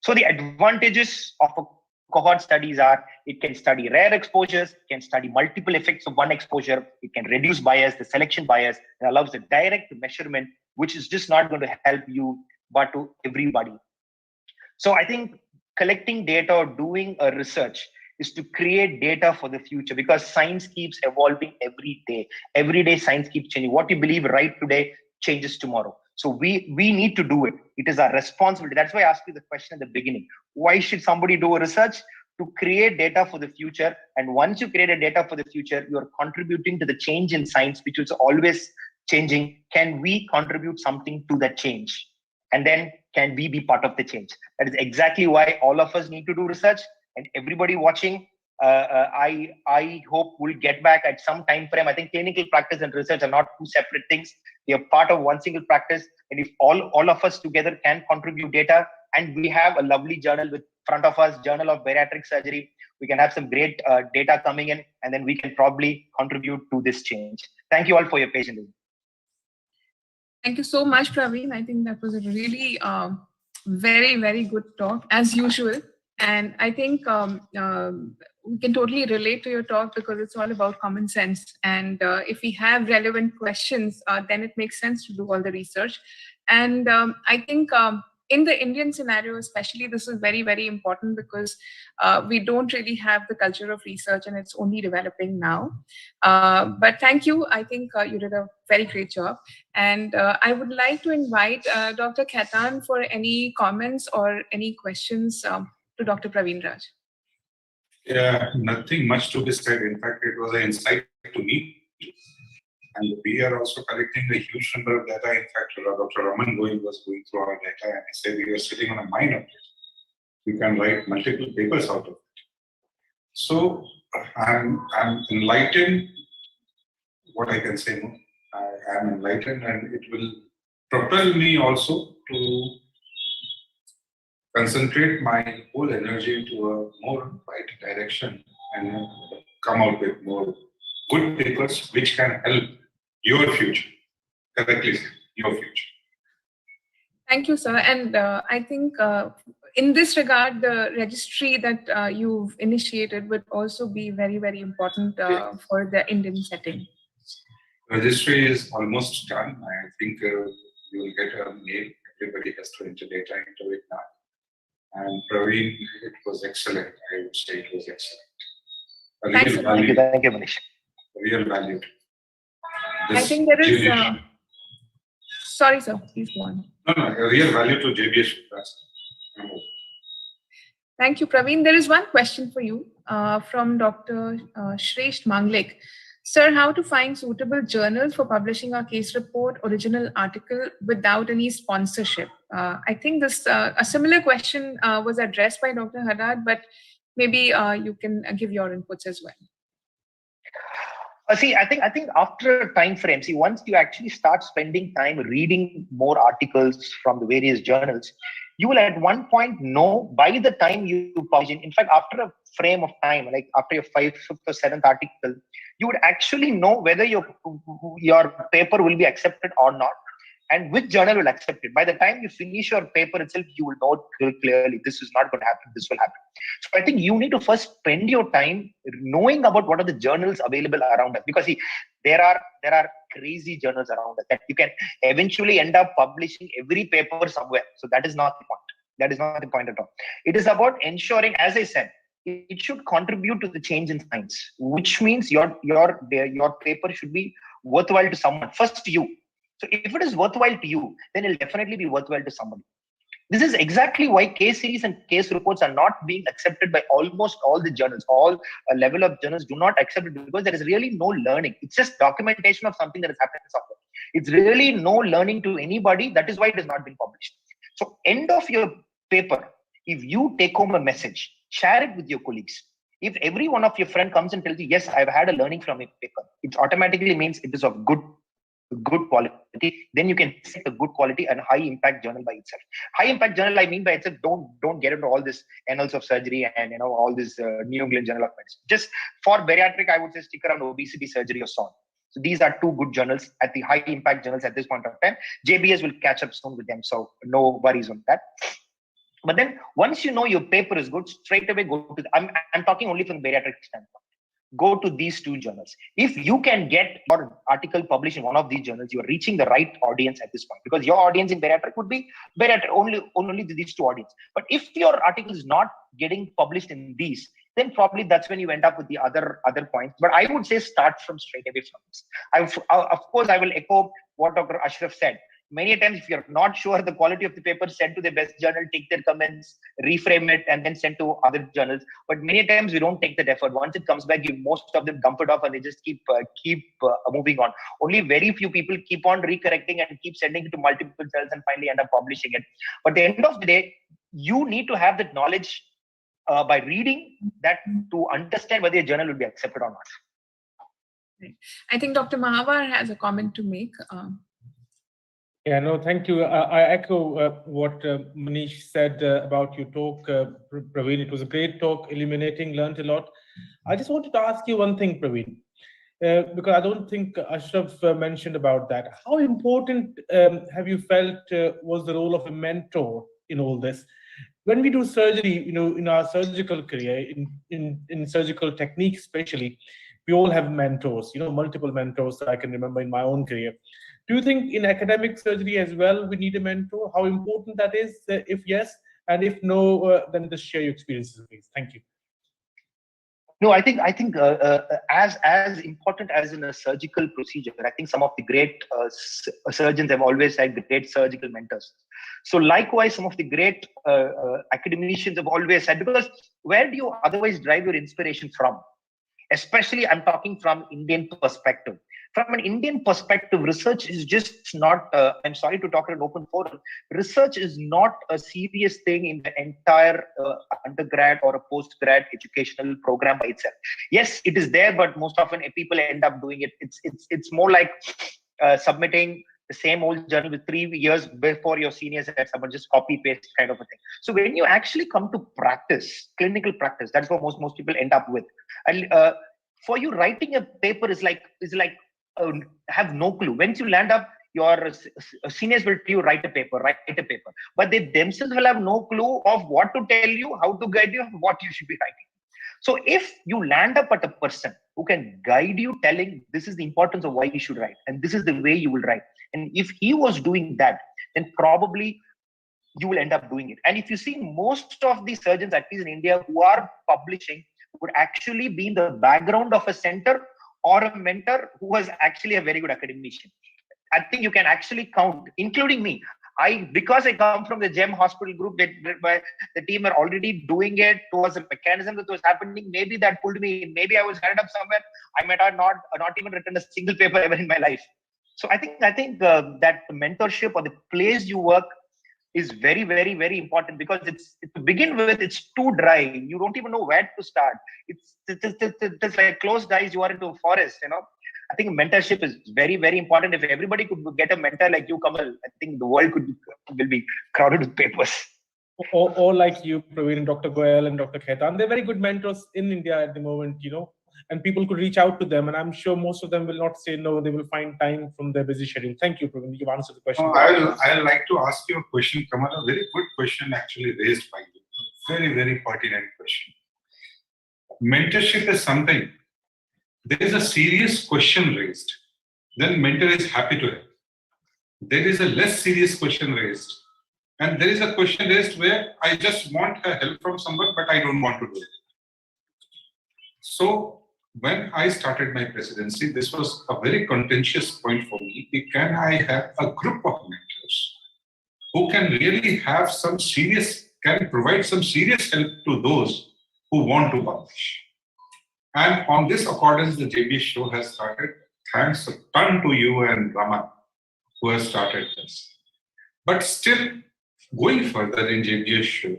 So the advantages of a cohort studies are, it can study rare exposures, it can study multiple effects of one exposure, it can reduce bias, the selection bias, and allows a direct measurement, which is just not going to help you, but to everybody. So I think collecting data or doing a research is to create data for the future, because science keeps evolving every day. Every day, science keeps changing. What you believe right today changes tomorrow. So we need to do it. It is our responsibility. That's why I asked you the question at the beginning. Why should somebody do a research? To create data for the future. And once you create a data for the future, you're contributing to the change in science, which is always changing. Can we contribute something to that change? And then can we be part of the change? That is exactly why all of us need to do research. And everybody watching, I hope we'll get back at some time frame. I think clinical practice and research are not two separate things. They are part of one single practice. And if all of us together can contribute data, and we have a lovely journal with front of us, Journal of Bariatric Surgery, we can have some great data coming in, and then we can probably contribute to this change. Thank you all for your patience. Thank you so much, Praveen. I think that was a really very, very good talk, as usual. And I think we can totally relate to your talk, because it's all about common sense. And if we have relevant questions, then it makes sense to do all the research. And I think in the Indian scenario, especially, this is very, very important, because we don't really have the culture of research, and it's only developing now. But thank you. I think you did a very great job. And I would like to invite Dr. Khaitan for any comments or any questions to Dr. Praveen Raj. Yeah, nothing much to be said. In fact, it was an insight to me. And we are also collecting a huge number of data. In fact, Dr. Raman Goyal was going through our data, and he said we are sitting on a mine of it. We can write multiple papers out of it. So I'm enlightened. What I can say, no? I am enlightened, and it will propel me also to concentrate my whole energy into a more right direction and come out with more good papers which can help your future. Correctly said, your future. Thank you, sir. And I think in this regard, the registry that you've initiated would also be very, very important for the Indian setting. Registry is almost done. I think you will get a mail. Everybody has to enter data into it now. And Praveen, it was excellent. I would say it was excellent. Thank you, Manish. Real value. I think there is. Sorry, sir. Please go on. No, a real value to JBS. Thank you, Praveen. There is one question for you from Dr. Shresht Manglik. Sir, how to find suitable journals for publishing our case report, original article without any sponsorship? I think this a similar question was addressed by Dr. Haddad, but maybe you can give your inputs as well. See, I think after a time frame, once you actually start spending time reading more articles from the various journals, you will at one point know by the time you publish. In fact, after a frame of time, like after your 5th, 5th or 7th article, you would actually know whether your paper will be accepted or not. and which journal will accept it. By the time you finish your paper itself, you will know clearly this is not going to happen, this will happen. So I think you need to first spend your time knowing about what are the journals available around us, because see, there are crazy journals around us that you can eventually end up publishing every paper somewhere. So that is not the point. That is not the point at all. It is about ensuring, as I said, it should contribute to the change in science, which means your paper should be worthwhile to someone. First to you. So if it is worthwhile to you, then it'll definitely be worthwhile to somebody. This is exactly why case series and case reports are not being accepted by almost all the journals. All level of journals do not accept it because there is really no learning. It's just documentation of something that has happened somewhere. It's really no learning to anybody. That is why it has not been published. So end of your paper, if you take home a message, share it with your colleagues. If every one of your friend comes and tells you, yes, I've had a learning from a paper, it automatically means it is of good quality. Then you can set a good quality and high impact journal by itself. High impact journal, I mean by itself, don't get into all this annals of surgery and all this New England Journal of Medicine. Just for bariatric, I would say stick around obesity surgery or so on. So these are two good journals at the high impact journals at this point of time. JBS will catch up soon with them, so no worries on that. But then once you know your paper is good, straight away go to I'm talking only from bariatric standpoint. Go to these two journals. If you can get your article published in one of these journals, you are reaching the right audience at this point, because your audience in bariatric would be bariatric, only these two audience. But if your article is not getting published in these, then probably that's when you end up with the other points. But I would say start from straight away from this. Of course, I will echo what Dr. Ashraf said. Many times, if you're not sure the quality of the paper, send to the best journal, take their comments, reframe it, and then send to other journals. But many times we don't take that effort. Once it comes back, most of them dump it off and they just keep moving on. Only very few people keep on recorrecting and keep sending it to multiple journals and finally end up publishing it. But at the end of the day, you need to have that knowledge by reading that to understand whether a journal will be accepted or not. I think Dr. Mahavar has a comment to make. Yeah, no, thank you. I echo what Manish said about your talk, Praveen. It was a great talk, illuminating, learned a lot. I just wanted to ask you one thing, Praveen, because I don't think Ashraf mentioned about that. How important have you felt was the role of a mentor in all this? When we do surgery, in our surgical career, in surgical techniques especially, we all have mentors, multiple mentors that I can remember in my own career. Do you think in academic surgery as well, we need a mentor? How important that is, if yes, and if no, then just share your experiences, please. Thank you. No, I think as important as in a surgical procedure, I think some of the great surgeons have always had great surgical mentors. So likewise, some of the great academicians have always had, because where do you otherwise drive your inspiration from? Especially, I'm talking from Indian perspective. From an Indian perspective, research is just not, I'm sorry to talk in an open forum, research is not a serious thing in the entire undergrad or a postgrad educational program by itself. Yes, it is there, but most often people end up doing it. It's more like submitting the same old journal with 3 years before your seniors had someone just copy paste kind of a thing. So when you actually come to practice, clinical practice, that's what most people end up with. And for you, writing a paper is like have no clue. Once you land up, your seniors will tell you write a paper, but they themselves will have no clue of what to tell you, how to guide you, what you should be writing. So if you land up at a person who can guide you, telling this is the importance of why you should write, and this is the way you will write, and if he was doing that, then probably you will end up doing it. And if you see, most of the surgeons, at least in India, who are publishing, would actually be in the background of a center or a mentor who was actually a very good academician. I think you can actually count, including me. Because I come from the GEM hospital group, the team are already doing it towards a mechanism that was happening. Maybe that pulled me in. Maybe I was headed up somewhere. I might have not even written a single paper ever in my life. So I think that the mentorship or the place you work is very, very, very important, because it's to begin with, it's too dry. You don't even know where to start. It's like closed eyes. You are into a forest. I think mentorship is very, very important. If everybody could get a mentor like you, Kamal, I think the world will be crowded with papers. Or like you, Praveen, Dr. Goyal and Dr. Khaitan, they're very good mentors in India at the moment. and people could reach out to them. And I'm sure most of them will not say no, they will find time from their busy schedule. Thank you, Praveen. You've answered the question. I'd like to ask you a question, Kamal, a very good question actually raised by you. Very, very pertinent question. Mentorship is something, there is a serious question raised, then mentor is happy to help. There is a less serious question raised, and there is a question raised where I just want a help from someone, but I don't want to do it. So when I started my presidency, this was a very contentious point for me. Can I have a group of mentors who can really have some serious, can provide some serious help to those who want to publish? And on this accordance, the JBS show has started. Thanks a ton to you and Raman, who has started this. But still, going further in JBS show,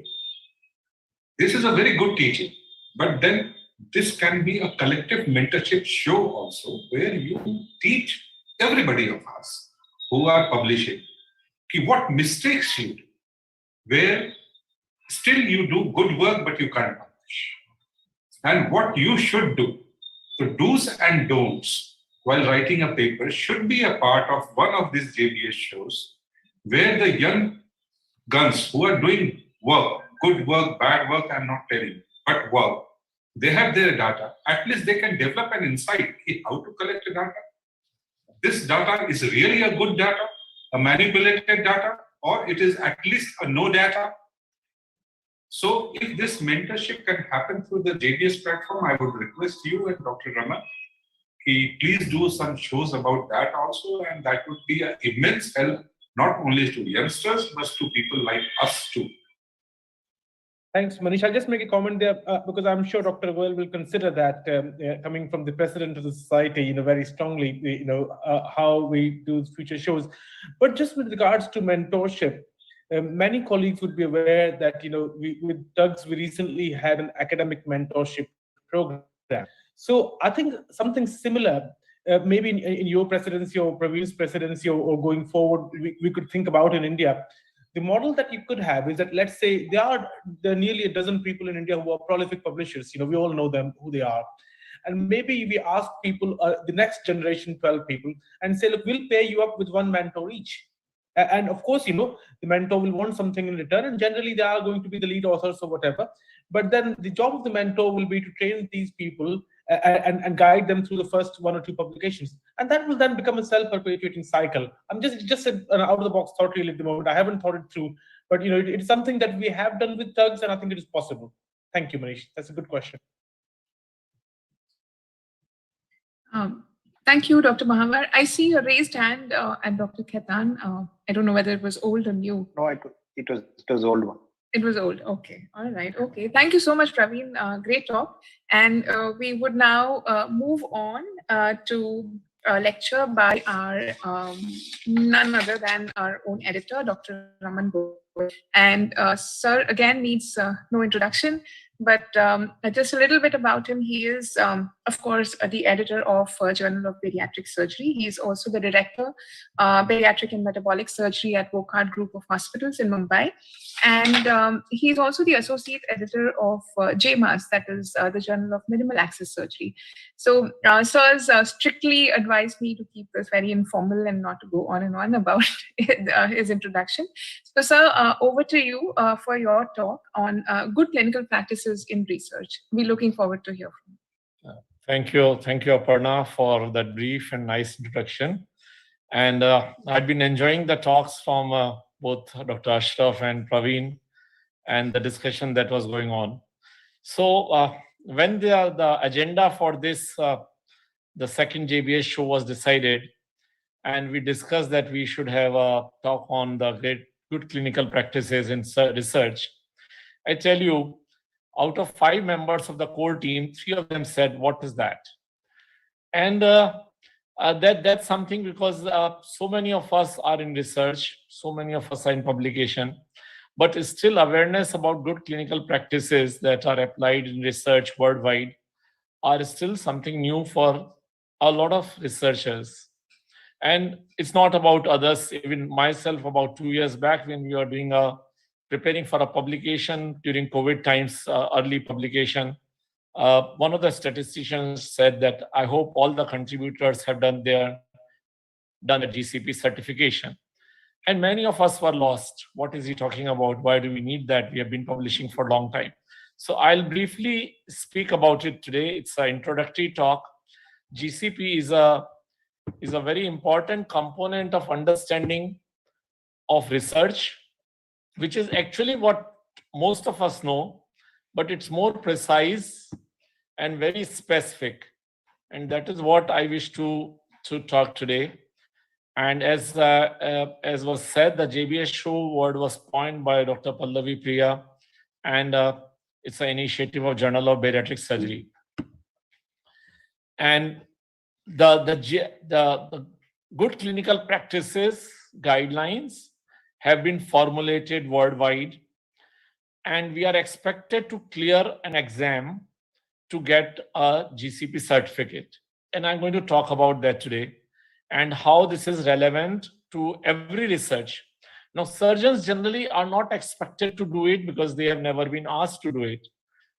this is a very good teaching. But then this can be a collective mentorship show also, where you teach everybody of us who are publishing what mistakes you do, where still you do good work but you can't publish, and what you should do. So do's and don'ts while writing a paper should be a part of one of these JBS shows, where the young guns who are doing work, good work, bad work, I'm not telling you, but work, they have their data. At least they can develop an insight in how to collect the data. This data is really a good data, a manipulated data, or it is at least a no data. So if this mentorship can happen through the JBS platform, I would request you and Dr. Raman, please do some shows about that also, and that would be an immense help, not only to youngsters, but to people like us too. Thanks, Manish. I'll just make a comment there because I'm sure Dr. Goel will consider that coming from the president of the society, very strongly, how we do future shows. But just with regards to mentorship, many colleagues would be aware that, with TUGS, we recently had an academic mentorship program. So I think something similar, maybe in your presidency or Praveen's presidency or going forward, we could think about in India. The model that you could have is that, let's say, there are nearly a dozen people in India who are prolific publishers. We all know them, who they are. And maybe we ask people, the next generation, 12 people, and say, look, we'll pay you up with one mentor each. And of course, the mentor will want something in return. And generally, they are going to be the lead authors or whatever. But then the job of the mentor will be to train these people and guide them through the first 1 or 2 publications. And that will then become a self-perpetuating cycle. I'm just an out-of-the-box thought really at the moment. I haven't thought it through. But, it's something that we have done with TUGS, and I think it is possible. Thank you, Manish. That's a good question. Thank you, Dr. Mahavar. I see a raised hand and Dr. Khaitan. I don't know whether it was old or new. No, it was old one. It was old. Okay. All right. Okay. Thank you so much, Praveen. Great talk. And we would now move on to a lecture by our none other than our own editor, Dr. Raman Goel. And sir, again, needs no introduction. But just a little bit about him. He is, of course, the editor of Journal of Bariatric Surgery. He is also the director, Bariatric and Metabolic Surgery at Cohort Group of Hospitals in Mumbai. And he is also the associate editor of JMAS, that is the Journal of Minimal Access Surgery. So sirs strictly advised me to keep this very informal and not to go on and on about his introduction. So sir, over to you for your talk on good clinical practices in research. We're looking forward to hear from you. Thank you, Aparna, for that brief and nice introduction. And I've been enjoying the talks from both Dr. Ashraf and Praveen and the discussion that was going on. So when the agenda for this, the second JBS show was decided, and we discussed that we should have a talk on the good clinical practices in research, I tell you, out of 5 members of the core team, 3 of them said, "What is that?" And that's something because so many of us are in research, so many of us are in publication, but still awareness about good clinical practices that are applied in research worldwide are still something new for a lot of researchers. And it's not about others. Even myself, about 2 years back, when we were preparing for a publication during COVID times, early publication, One of the statisticians said that I hope all the contributors have done their GCP certification. And many of us were lost. What is he talking about? Why do we need that? We have been publishing for a long time. So I'll briefly speak about it today. It's an introductory talk. GCP is a very important component of understanding of research, which is actually what most of us know, but it's more precise and very specific. And that is what I wish to talk today. And as was said, the JBS show word was coined by Dr. Pallavi Priya, and it's an initiative of Journal of Bariatric Surgery. And the good clinical practices guidelines have been formulated worldwide, and we are expected to clear an exam to get a GCP certificate. And I'm going to talk about that today and how this is relevant to every research. Now, surgeons generally are not expected to do it because they have never been asked to do it.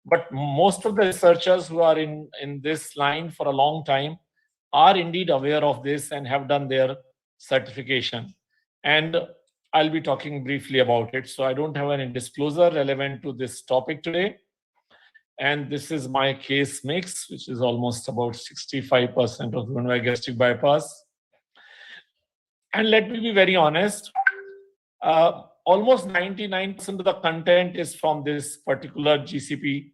But most of the researchers who are in this line for a long time are indeed aware of this and have done their certification. And I'll be talking briefly about it. So I don't have any disclosure relevant to this topic today. And this is my case mix, which is almost about 65% of urinary gastric bypass. And let me be very honest, almost 99% of the content is from this particular GCP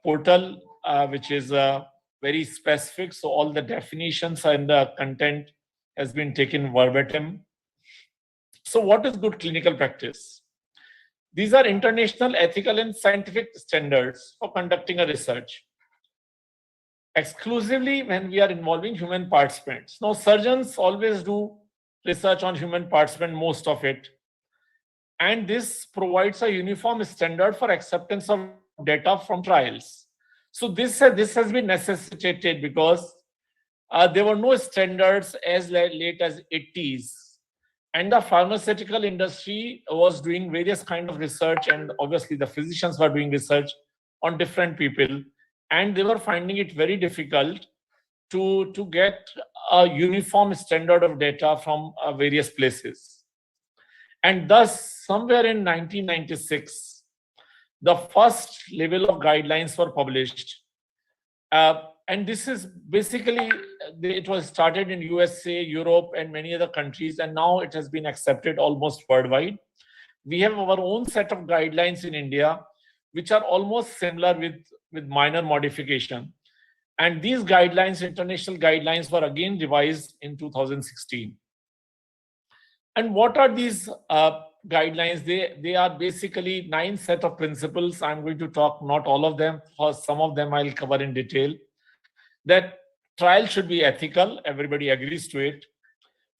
portal, which is very specific. So all the definitions and the content has been taken verbatim. So what is good clinical practice? These are international ethical and scientific standards for conducting a research, exclusively when we are involving human participants. Now, surgeons always do research on human participant, most of it. And this provides a uniform standard for acceptance of data from trials. So this has been necessitated because there were no standards as late as 80s. And the pharmaceutical industry was doing various kind of research, and obviously the physicians were doing research on different people, and they were finding it very difficult to get a uniform standard of data from various places. And thus, somewhere in 1996, the first level of guidelines were published. And this is basically, it was started in USA, Europe, and many other countries, and now it has been accepted almost worldwide. We have our own set of guidelines in India, which are almost similar with minor modification. And these guidelines, international guidelines, were again revised in 2016. And what are these guidelines? They are basically 9 set of principles. I'm going to talk not all of them. For some of them, I'll cover in detail. That trial should be ethical. Everybody agrees to it.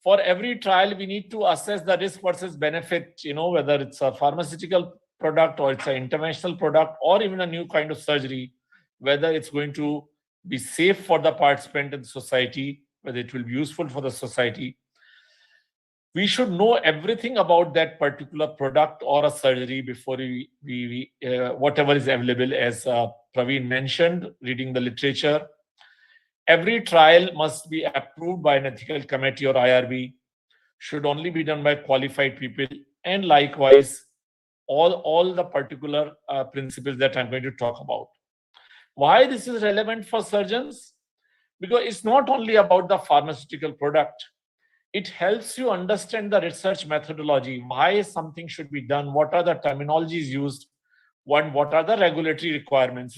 For every trial, we need to assess the risk versus benefit, whether it's a pharmaceutical product or it's an interventional product or even a new kind of surgery, whether it's going to be safe for the participant and society, whether it will be useful for the society. We should know everything about that particular product or a surgery before we whatever is available, as Praveen mentioned, reading the literature. Every trial must be approved by an ethical committee or IRB, should only be done by qualified people, and likewise, all the particular principles that I'm going to talk about. Why this is relevant for surgeons? Because it's not only about the pharmaceutical product. It helps you understand the research methodology, why something should be done, what are the terminologies used, what are the regulatory requirements,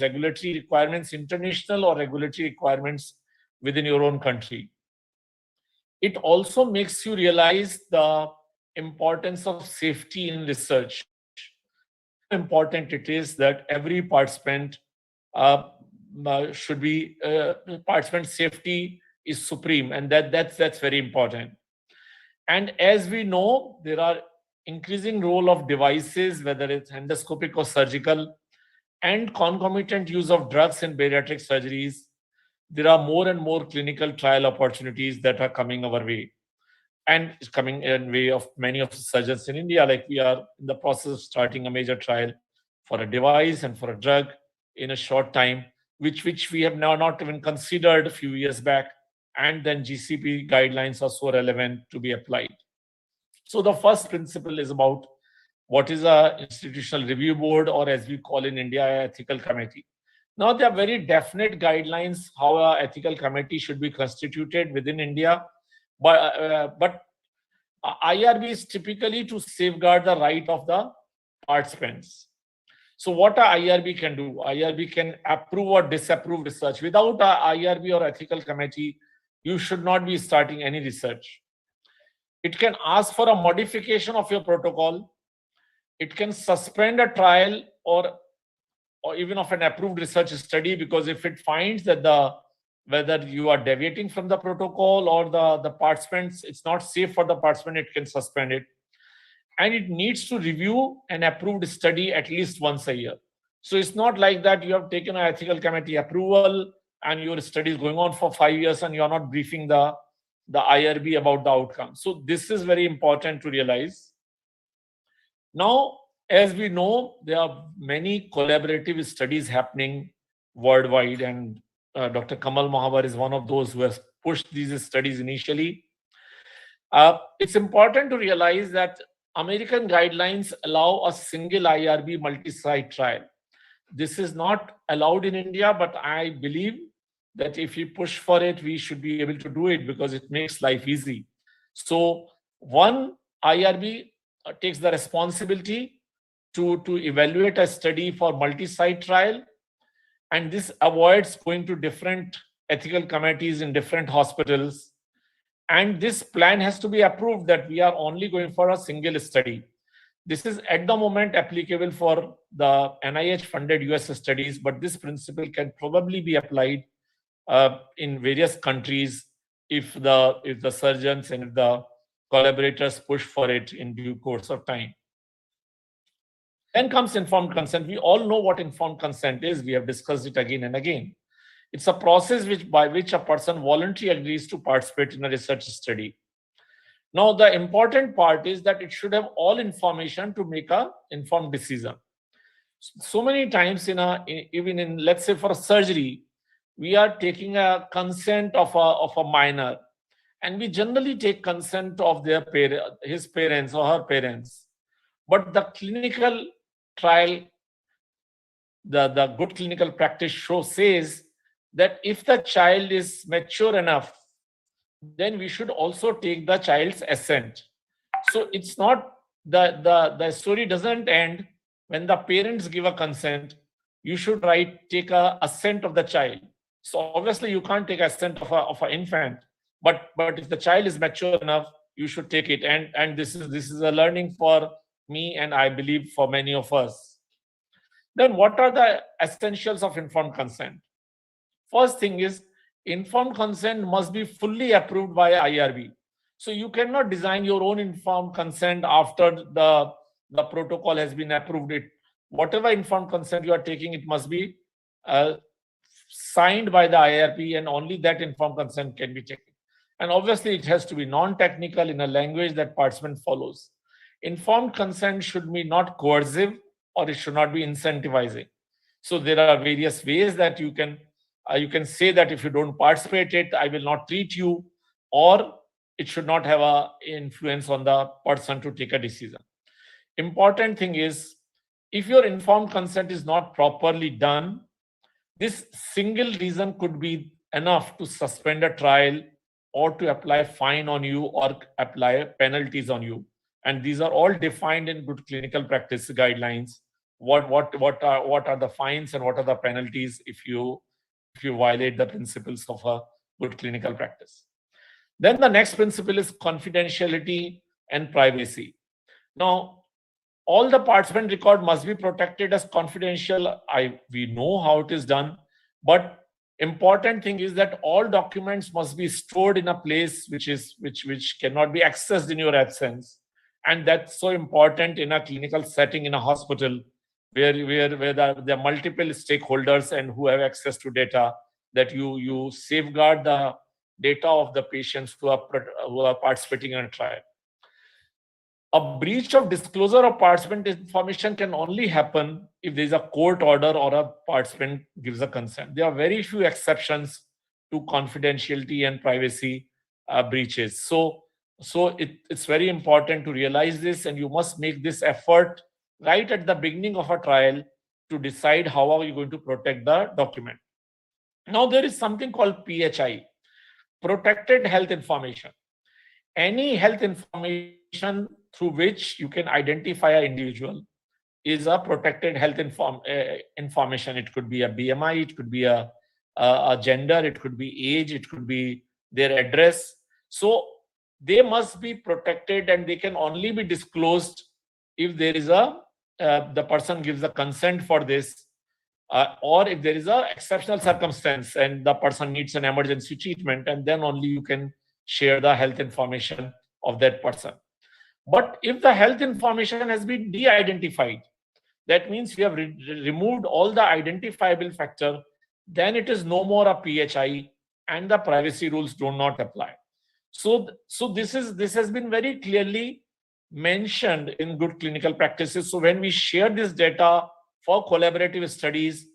international or regulatory requirements within your own country. It also makes you realize the importance of safety in research. How important it is that every participant should be, participant safety is supreme, and that's very important. And as we know, there are increasing role of devices, whether it's endoscopic or surgical, and concomitant use of drugs in bariatric surgeries. There are more and more clinical trial opportunities that are coming our way, and it's coming in way of many of the surgeons in India. Like, we are in the process of starting a major trial for a device and for a drug in a short time. which we have now not even considered a few years back, and then GCP guidelines are so relevant to be applied. So the first principle is about what is a institutional review board, or as we call in India, ethical committee. Now there are very definite guidelines how a ethical committee should be constituted within India, but IRB is typically to safeguard the right of the participants. So what a IRB can do? IRB can approve or disapprove research. Without a IRB or ethical committee, you should not be starting any research. It can ask for a modification of your protocol. It can suspend a trial or even of an approved research study, because if it finds that whether you are deviating from the protocol or the participants, it's not safe for the participant, it can suspend it. And it needs to review an approved study at least once a year. So it's not like that you have taken an ethical committee approval and your study is going on for 5 years and you're not briefing the IRB about the outcome. So this is very important to realize. Now, as we know, there are many collaborative studies happening worldwide, and Dr. Kamal Mahavar is one of those who has pushed these studies initially. It's important to realize that American guidelines allow a single IRB multi-site trial. This is not allowed in India, but I believe that if we push for it, we should be able to do it because it makes life easy. So one IRB takes the responsibility to evaluate a study for multi-site trial, and this avoids going to different ethical committees in different hospitals. And this plan has to be approved that we are only going for a single study. This is at the moment applicable for the NIH-funded US studies, but this principle can probably be applied in various countries if the surgeons and if the collaborators push for it in due course of time. Then comes informed consent. We all know what informed consent is. We have discussed it again and again. It's a process by which a person voluntarily agrees to participate in a research study. Now, the important part is that it should have all information to make an informed decision. So many times even in, let's say for a surgery, we are taking a consent of a minor, and we generally take consent of his parents or her parents. But the clinical trial, the good clinical practice says that if the child is mature enough, then we should also take the child's assent. So it's not the story doesn't end when the parents give a consent. You should take a assent of the child. So obviously you can't take assent of an infant, but if the child is mature enough, you should take it. And this is a learning for me, and I believe for many of us. Then what are the essentials of informed consent? First thing is, informed consent must be fully approved by IRB. So you cannot design your own informed consent after the protocol has been approved. Whatever informed consent you are taking, it must be signed by the IRB, and only that informed consent can be taken. And obviously, it has to be non-technical in a language that participant follows. Informed consent should be not coercive, or it should not be incentivizing. So there are various ways that you can say that if you don't participate it, I will not treat you, or it should not have an influence on the person to take a decision. Important thing is, if your informed consent is not properly done, this single reason could be enough to suspend a trial or to apply fine on you or apply penalties on you. And these are all defined in good clinical practice guidelines. What are the fines and what are the penalties if you violate the principles of a good clinical practice. Then the next principle is confidentiality and privacy. Now, all the participant record must be protected as confidential. We know how it is done, but important thing is that all documents must be stored in a place which cannot be accessed in your absence. And that's so important in a clinical setting in a hospital where there are multiple stakeholders and who have access to data, that you safeguard the data of the patients who are participating in a trial. A breach of disclosure of participant information can only happen if there is a court order or a participant gives a consent. There are very few exceptions to confidentiality and privacy breaches. So it's very important to realize this, and you must make this effort right at the beginning of a trial to decide how are you going to protect the document. Now there is something called PHI, protected health information. Any health information through which you can identify an individual is a protected health information. It could be a BMI, it could be a gender, it could be age, it could be their address. So they must be protected, and they can only be disclosed if there is the person gives a consent for this, or if there is a exceptional circumstance and the person needs an emergency treatment, and then only you can share the health information of that person. But if the health information has been de-identified, that means we have removed all the identifiable factor, then it is no more a PHI and the privacy rules do not apply. So this has been very clearly mentioned in good clinical practices. So when we share this data for collaborative studies,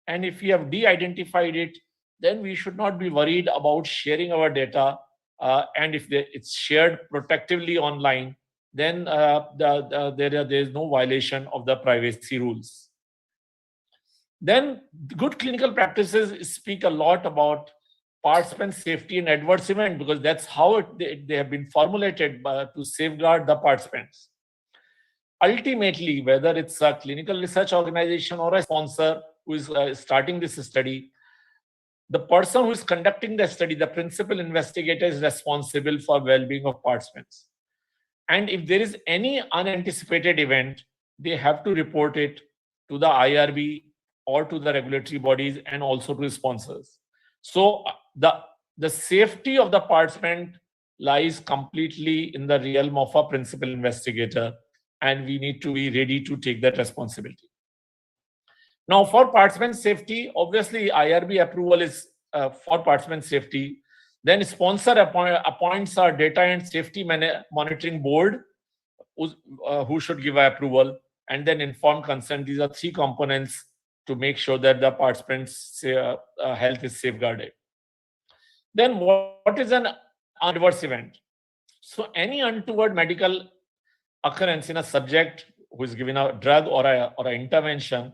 and if we have de-identified it, then we should not be worried about sharing our data. And if it's shared protectively online, then there is no violation of the privacy rules. Then good clinical practices speak a lot about participant safety and adverse event, because that's how they have been formulated to safeguard the participants. Ultimately, whether it's a clinical research organization or a sponsor who is starting this study, the person who is conducting the study, the principal investigator, is responsible for well-being of participants. And if there is any unanticipated event, they have to report it to the IRB or to the regulatory bodies and also to sponsors. So the safety of the participant lies completely in the realm of a principal investigator, and we need to be ready to take that responsibility. Now, for participant safety, obviously IRB approval is for participant safety. Then sponsor appoints our data and safety monitoring board who should give approval, and then informed consent. These are three components to make sure that the participants' health is safeguarded. Then what is an adverse event? So any untoward medical occurrence in a subject who is given a drug or an intervention,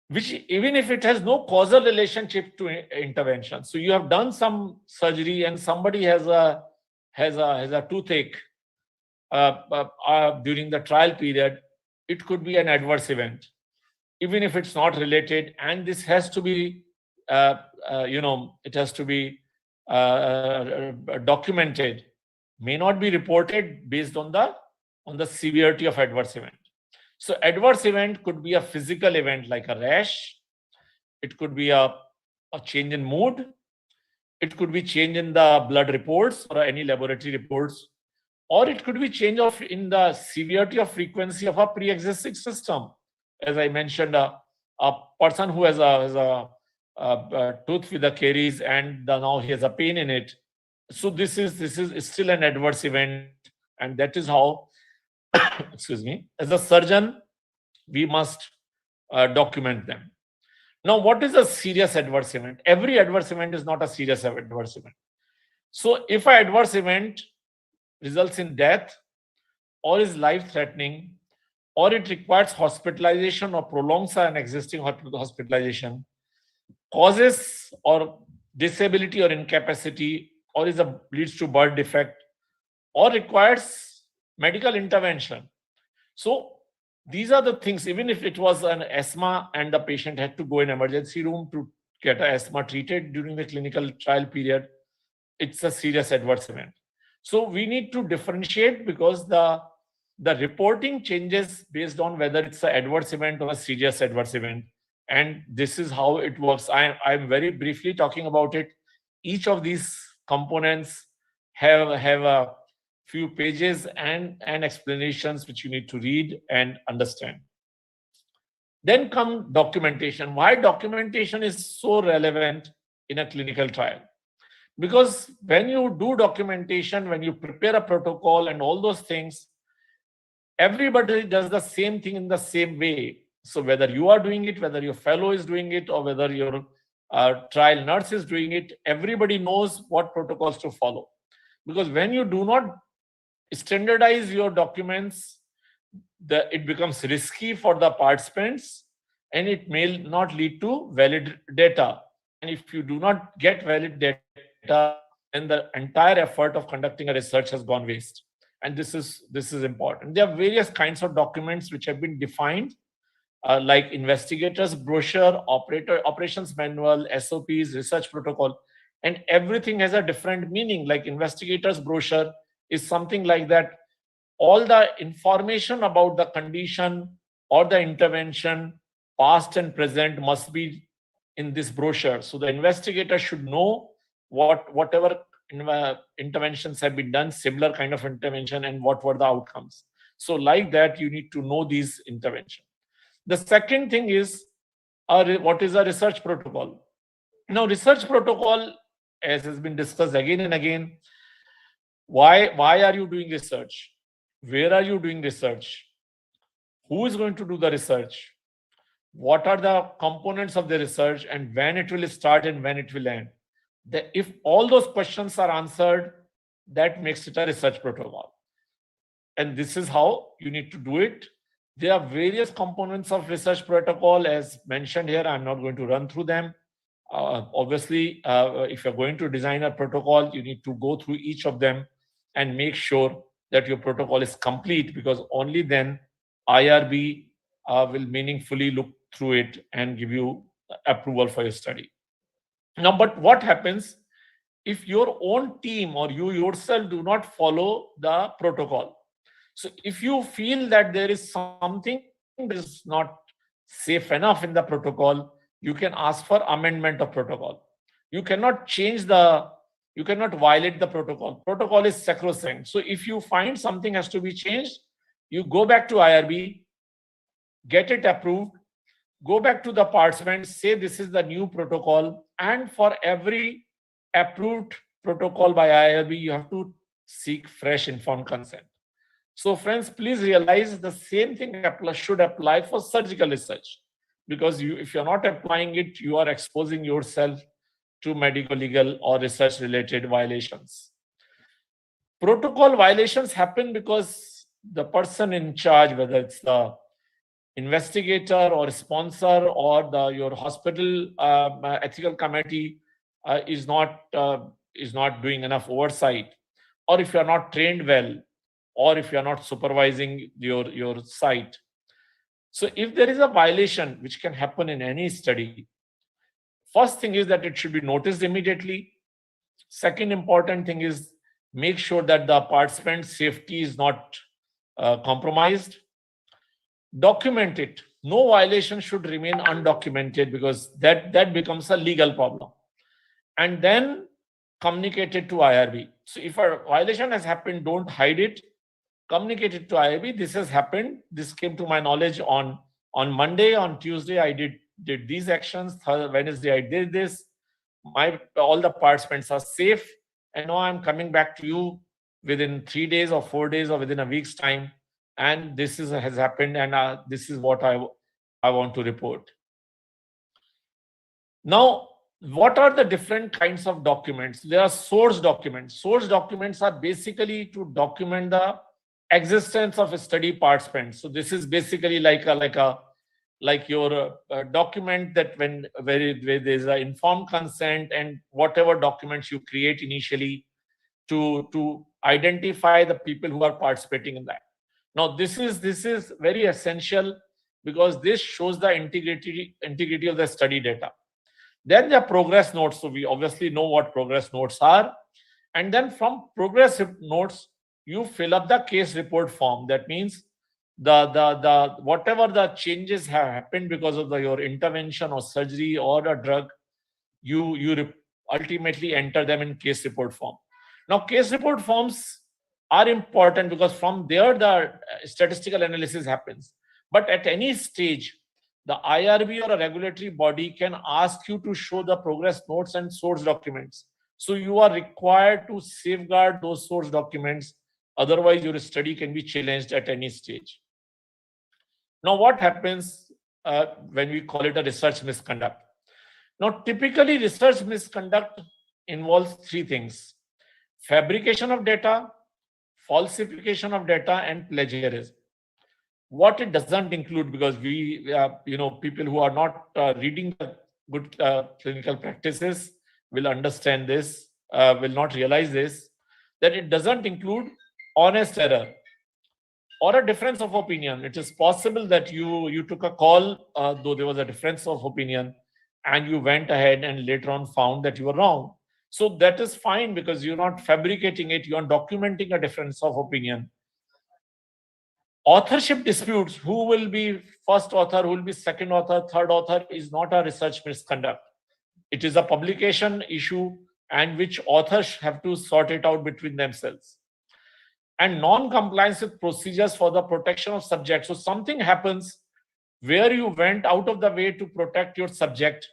which even if it has no causal relationship to intervention. So you have done some surgery and somebody has a toothache during the trial period, it could be an adverse event, even if it's not related. And this has to be, it has to be documented. May not be reported based on the severity of adverse event. So adverse event could be a physical event like a rash. It could be a change in mood. It could be change in the blood reports or any laboratory reports. Or it could be change in the severity or frequency of a pre-existing system. As I mentioned, a person who has a tooth with a caries and now he has a pain in it. So this is still an adverse event, and that is how, excuse me, as a surgeon, we must document them. Now, what is a serious adverse event? Every adverse event is not a serious adverse event. So if an adverse event results in death or is life-threatening, or it requires hospitalization or prolongs an existing hospitalization, causes or disability or incapacity, or leads to birth defect, or requires medical intervention. So these are the things. Even if it was an asthma and the patient had to go in emergency room to get asthma treated during the clinical trial period, it's a serious adverse event. So we need to differentiate, because the reporting changes based on whether it's an adverse event or a serious adverse event. And this is how it works. I'm very briefly talking about it. Each of these components have a few pages and explanations which you need to read and understand. Then come documentation. Why documentation is so relevant in a clinical trial? Because when you do documentation, when you prepare a protocol and all those things, everybody does the same thing in the same way. So whether you are doing it, whether your fellow is doing it, or whether your trial nurse is doing it, everybody knows what protocols to follow. Because when you do not standardize your documents, it becomes risky for the participants, and it may not lead to valid data. And if you do not get valid data, then the entire effort of conducting a research has gone waste. And this is important. There are various kinds of documents which have been defined, like investigators brochure, operations manual, SOPs, research protocol, and everything has a different meaning. Like investigators brochure is something like that all the information about the condition or the intervention, past and present, must be in this brochure. So the investigator should know whatever interventions have been done, similar kind of intervention, and what were the outcomes. So like that, you need to know these interventions. The second thing is, what is a research protocol? Now, research protocol, as has been discussed again and again, why are you doing research? Where are you doing research? Who is going to do the research? What are the components of the research, and when it will start and when it will end? If all those questions are answered, that makes it a research protocol. And this is how you need to do it. There are various components of research protocol as mentioned here. I'm not going to run through them. Obviously, if you're going to design a protocol, you need to go through each of them and make sure that your protocol is complete, because only then IRB will meaningfully look through it and give you approval for your study. Now, but what happens if your own team or you yourself do not follow the protocol? So if you feel that there is something that is not safe enough in the protocol, you can ask for amendment of protocol. You cannot you cannot violate the protocol. Protocol is sacrosanct. So if you find something has to be changed, you go back to IRB, get it approved, go back to the participants, say this is the new protocol, and for every approved protocol by IRB, you have to seek fresh informed consent. So friends, please realize the same thing should apply for surgical research, because if you're not applying it, you are exposing yourself to medical, legal, or research related violations. Protocol violations happen because the person in charge, whether it's the investigator or sponsor or your hospital ethical committee, is not doing enough oversight, or if you are not trained well, or if you are not supervising your site. So if there is a violation, which can happen in any study, first thing is that it should be noticed immediately. Second important thing is make sure that the participant's safety is not compromised. Document it. No violation should remain undocumented, because that becomes a legal problem. And then communicate it to IRB. So if a violation has happened, don't hide it. Communicate it to IRB. This has happened. This came to my knowledge on Monday. On Tuesday, I did these actions. Wednesday, I did this. All the participants are safe. And now I'm coming back to you within 3 days or 4 days or within a week's time. And this has happened, and this is what I want to report. Now, what are the different kinds of documents? There are source documents. Source documents are basically to document the existence of a study participants. So this is basically like your document that where there's an informed consent and whatever documents you create initially to identify the people who are participating in that. Now this is very essential, because this shows the integrity of the study data. Then the progress notes. So we obviously know what progress notes are. And then from progress notes, you fill up the case report form. That means the whatever the changes have happened because of your intervention or surgery or a drug, you ultimately enter them in case report form. Now, case report forms are important because from there the statistical analysis happens. But at any stage, the IRB or a regulatory body can ask you to show the progress notes and source documents. So you are required to safeguard those source documents Otherwise, your study can be challenged at any stage. Now, what happens when we call it a research misconduct? Now, typically, research misconduct involves three things: fabrication of data, falsification of data, and plagiarism. What it doesn't include, because we, people who are not reading the good clinical practices will understand this, will not realize this, that it doesn't include honest error or a difference of opinion. It is possible that you took a call, though there was a difference of opinion, and you went ahead and later on found that you were wrong. So that is fine, because you're not fabricating it, you're documenting a difference of opinion. Authorship disputes, who will be first author, who will be second author, third author, is not a research misconduct. It is a publication issue, and which authors have to sort it out between themselves. And non-compliance with procedures for the protection of subject. So something happens where you went out of the way to protect your subject,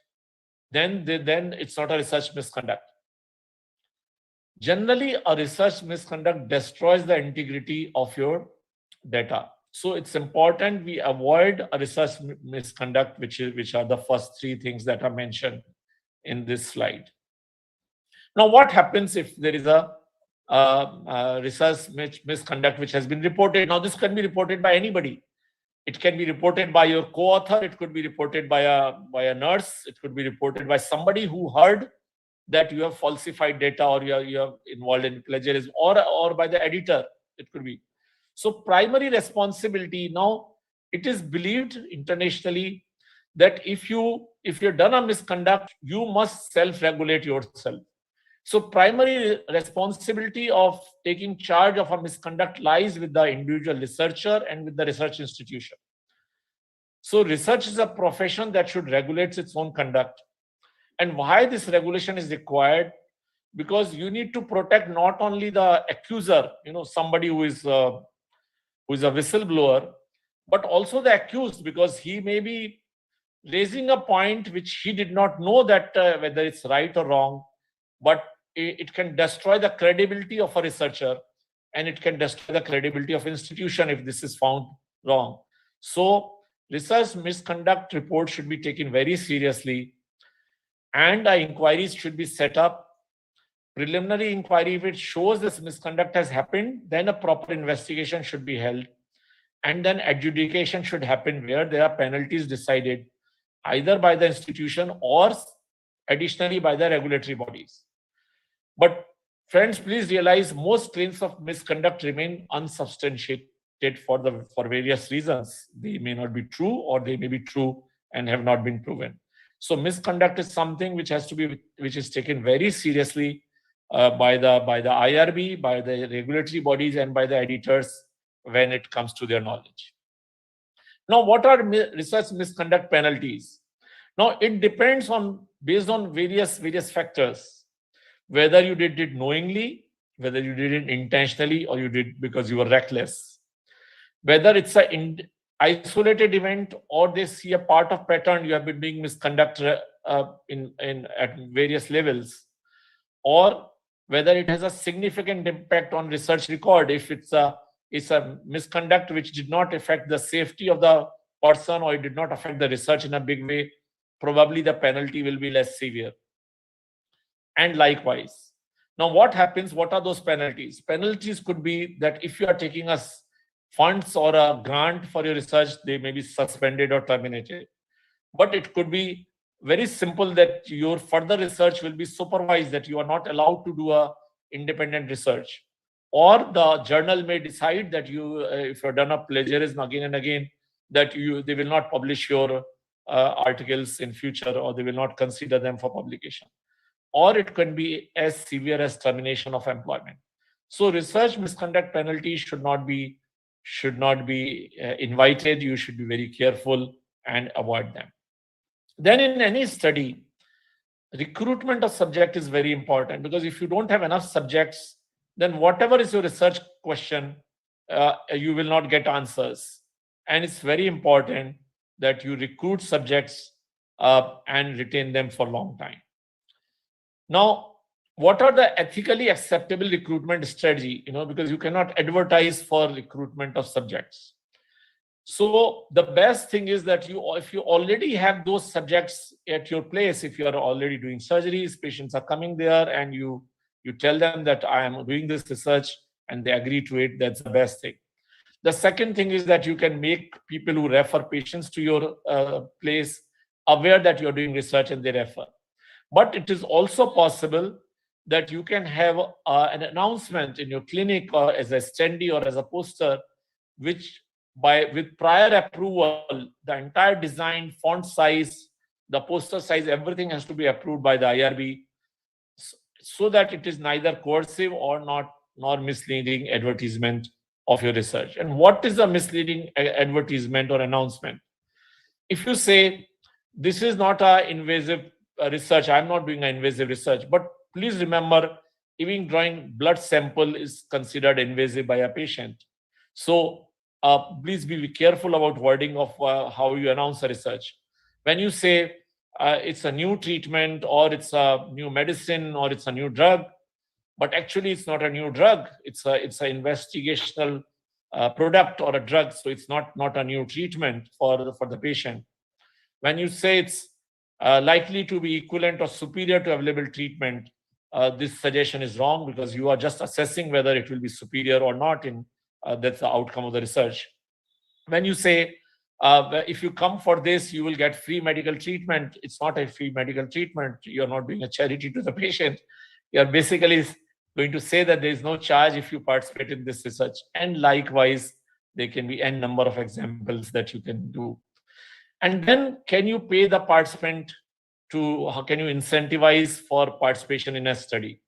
then it's not a research misconduct. Generally, a research misconduct destroys the integrity of your data. So it's important we avoid a research misconduct, which are the first three things that are mentioned in this slide. Now, what happens if there is a research misconduct which has been reported? Now, this can be reported by anybody. It can be reported by your co-author. It could be reported by a nurse. It could be reported by somebody who heard that you have falsified data, or you are involved in plagiarism, or by the editor. It could be. So primary responsibility, now it is believed internationally that if you've done a misconduct, you must self-regulate yourself. So primary responsibility of taking charge of a misconduct lies with the individual researcher and with the research institution. So research is a profession that should regulate its own conduct. And why this regulation is required? Because you need to protect not only the accuser, somebody who is a whistleblower, but also the accused, because he may be raising a point which he did not know that whether it's right or wrong, but it can destroy the credibility of a researcher, and it can destroy the credibility of institution if this is found wrong. So research misconduct reports should be taken very seriously, and inquiries should be set up. Preliminary inquiry, if it shows this misconduct has happened, then a proper investigation should be held, and then adjudication should happen where there are penalties decided either by the institution or additionally by the regulatory bodies. But friends, please realize most claims of misconduct remain unsubstantiated for various reasons. They may not be true, or they may be true and have not been proven. So misconduct is something which is taken very seriously by the IRB, by the regulatory bodies, and by the editors when it comes to their knowledge. Now, what are research misconduct penalties? Now, it depends based on various factors, whether you did it knowingly, whether you did it intentionally, or you did because you were reckless, whether it's an isolated event or they see a part of pattern you have been doing misconduct at various levels, or whether it has a significant impact on research record. If it's a misconduct which did not affect the safety of the person, or it did not affect the research in a big way, probably the penalty will be less severe. And likewise. Now, what happens? What are those penalties? Penalties could be that if you are taking funds or a grant for your research, they may be suspended or terminated. But it could be very simple, that your further research will be supervised, that you are not allowed to do a independent research. Or the journal may decide that if you've done a plagiarism again and again, that they will not publish your articles in future, or they will not consider them for publication. Or it can be as severe as termination of employment. So research misconduct penalties should not be invited. You should be very careful and avoid them. Then in any study, recruitment of subject is very important, because if you don't have enough subjects, then whatever is your research question, you will not get answers. And it's very important that you recruit subjects and retain them for a long time. Now, what are the ethically acceptable recruitment strategy? Because you cannot advertise for recruitment of subjects. So the best thing is that if you already have those subjects at your place, if you are already doing surgeries, patients are coming there, and you tell them that I am doing this research and they agree to it, that's the best thing. The second thing is that you can make people who refer patients to your place aware that you're doing research and they refer. But it is also possible that you can have an announcement in your clinic or as a standee or as a poster, which with prior approval, the entire design, font size, the poster size, everything has to be approved by the IRB, so that it is neither coercive nor misleading advertisement of your research. And what is a misleading advertisement or announcement? If you say, this is not an invasive research, I'm not doing an invasive research, but please remember, even drawing blood sample is considered invasive by a patient. So please be careful about wording of how you announce a research. When you say it's a new treatment, or it's a new medicine, or it's a new drug, but actually it's not a new drug, it's an investigational product or a drug, so it's not a new treatment for the patient. When you say it's likely to be equivalent or superior to available treatment, this suggestion is wrong, because you are just assessing whether it will be superior or not. That's the outcome of the research. When you say, if you come for this, you will get free medical treatment, it's not a free medical treatment. You're not doing a charity to the patient. You're basically going to say that there is no charge if you participate in this research. And likewise, there can be n number of examples that you can do. And then, can you pay the participant how can you incentivize for participation in a study?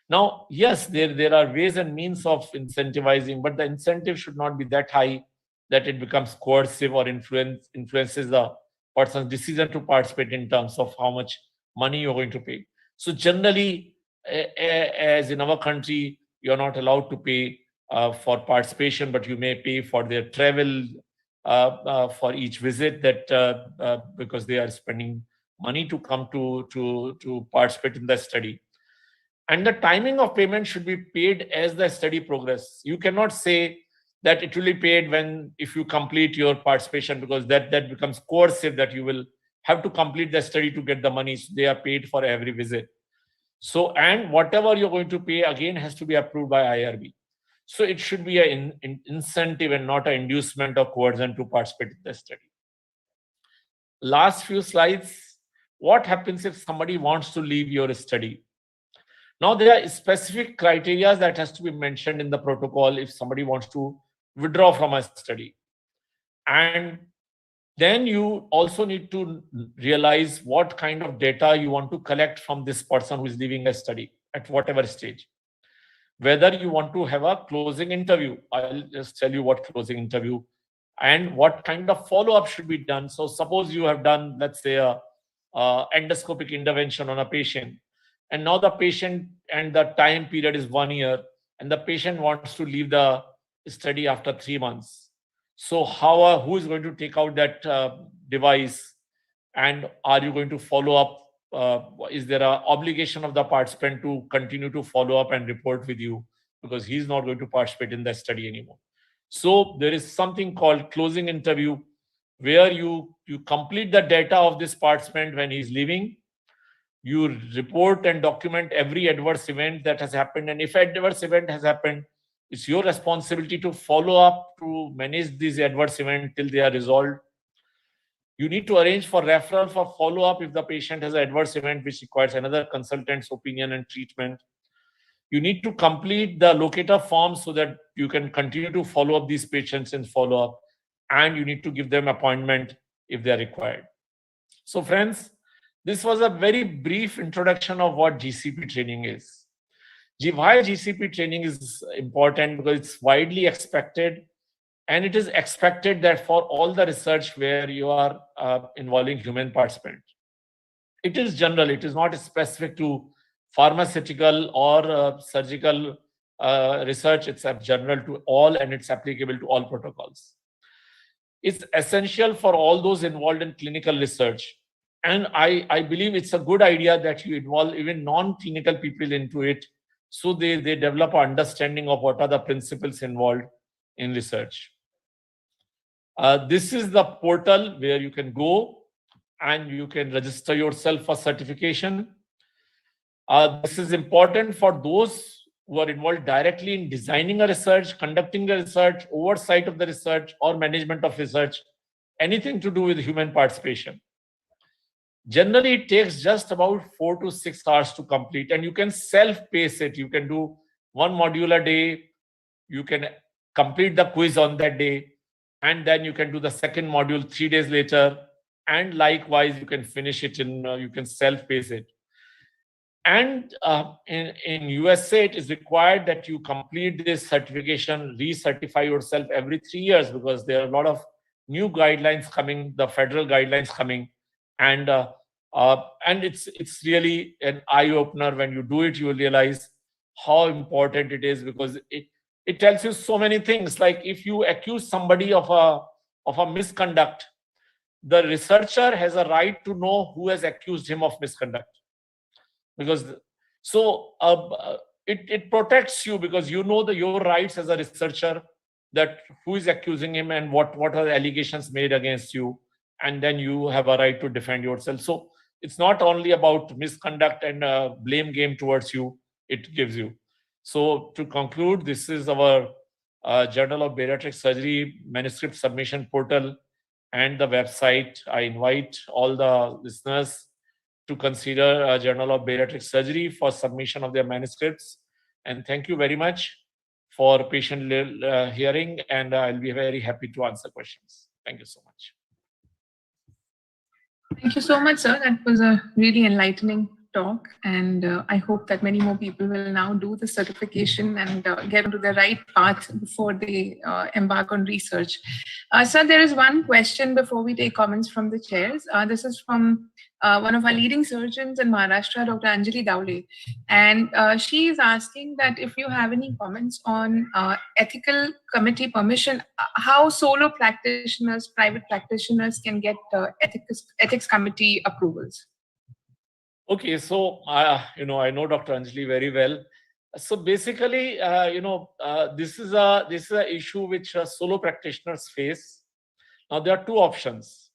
Now, yes, there are ways and means of incentivizing, but the incentive should not be that high that it becomes coercive or influences the person's decision to participate in terms of how much money you're going to pay. So generally, as in our country, you're not allowed to pay for participation, but you may pay for their travel for each visit, that because they are spending money to come to participate in the study. And the timing of payment should be paid as the study progresses. You cannot say that it will be paid if you complete your participation, because that becomes coercive, that you will have to complete the study to get the money. So they are paid for every visit. So, and whatever you're going to pay again has to be approved by IRB. So it should be an incentive and not an inducement or coercion to participate in the study. Last few slides. What happens if somebody wants to leave your study? Now, there are specific criteria that has to be mentioned in the protocol if somebody wants to withdraw from a study. And then you also need to realize what kind of data you want to collect from this person who is leaving a study at whatever stage. Whether you want to have a closing interview, I'll just tell you what closing interview, and what kind of follow-up should be done. So suppose you have done, let's say, a endoscopic intervention on a patient, and now the patient and the time period is 1 year, and the patient wants to leave the study after 3 months. So who is going to take out that device, and are you going to follow up? Is there an obligation of the participant to continue to follow up and report with you, because he's not going to participate in the study anymore? So there is something called closing interview, where you complete the data of this participant when he's leaving. You report and document every adverse event that has happened. And if an adverse event has happened, it's your responsibility to follow up to manage these adverse events till they are resolved. You need to arrange for referral for follow-up if the patient has an adverse event which requires another consultant's opinion and treatment. You need to complete the locator form so that you can continue to follow up these patients and follow up. And you need to give them appointment if they are required. So friends, this was a very brief introduction of what GCP training is. Why GCP training is important? Because it's widely expected, and it is expected that for all the research where you are involving human participants. It is general, it is not specific to pharmaceutical or surgical research. It's general to all, and it's applicable to all protocols. It's essential for all those involved in clinical research And I believe it's a good idea that you involve even non-clinical people into it, so they develop an understanding of what are the principles involved in research. This is the portal where you can go and you can register yourself for certification. This is important for those who are involved directly in designing a research, conducting the research, oversight of the research, or management of research, anything to do with human participation. Generally, it takes just about 4 to 6 hours to complete, and you can self-pace it. You can do one module a day, you can complete the quiz on that day, and then you can do the second module 3 days later, and likewise, you can finish it you can self-pace it. And in USA, it is required that you complete this certification, recertify yourself every 3 years, because there are a lot of new guidelines coming, the federal guidelines coming, and it's really an eye-opener. When you do it, you will realize how important it is, because it tells you so many things. Like if you accuse somebody of a misconduct, the researcher has a right to know who has accused him of misconduct, because it protects you, because you know your rights as a researcher, that who is accusing him and what are the allegations made against you, and then you have a right to defend yourself. So it's not only about misconduct and blame game towards you, it gives you. So to conclude, this is our Journal of Bariatric Surgery manuscript submission portal and the website. I invite all the listeners to consider a Journal of Bariatric Surgery for submission of their manuscripts. And thank you very much for patient hearing, and I'll be very happy to answer questions. Thank you so much. Thank you so much, sir. That was a really enlightening talk, and I hope that many more people will now do the certification and get onto the right path before they embark on research. Sir, there is one question before we take comments from the chairs. This is from one of our leading surgeons in Maharashtra, Dr. Anjali Dowle, and she is asking that if you have any comments on ethical committee permission, how solo practitioners, private practitioners can get ethics committee approvals. Okay, so I know Dr. Anjali very well. So basically, this is a issue which solo practitioners face. Now there are two options.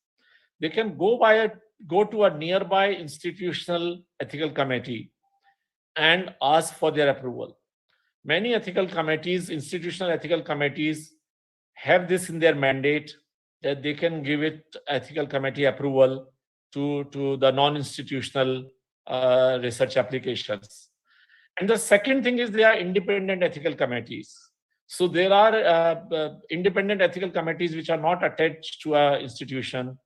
They can go to a nearby institutional ethical committee and ask for their approval. Many ethical committees, institutional ethical committees, have this in their mandate, that they can give it ethical committee approval to the non-institutional research applications. And the second thing is, there are independent ethical committees. So there are independent ethical committees which are not attached to an institution,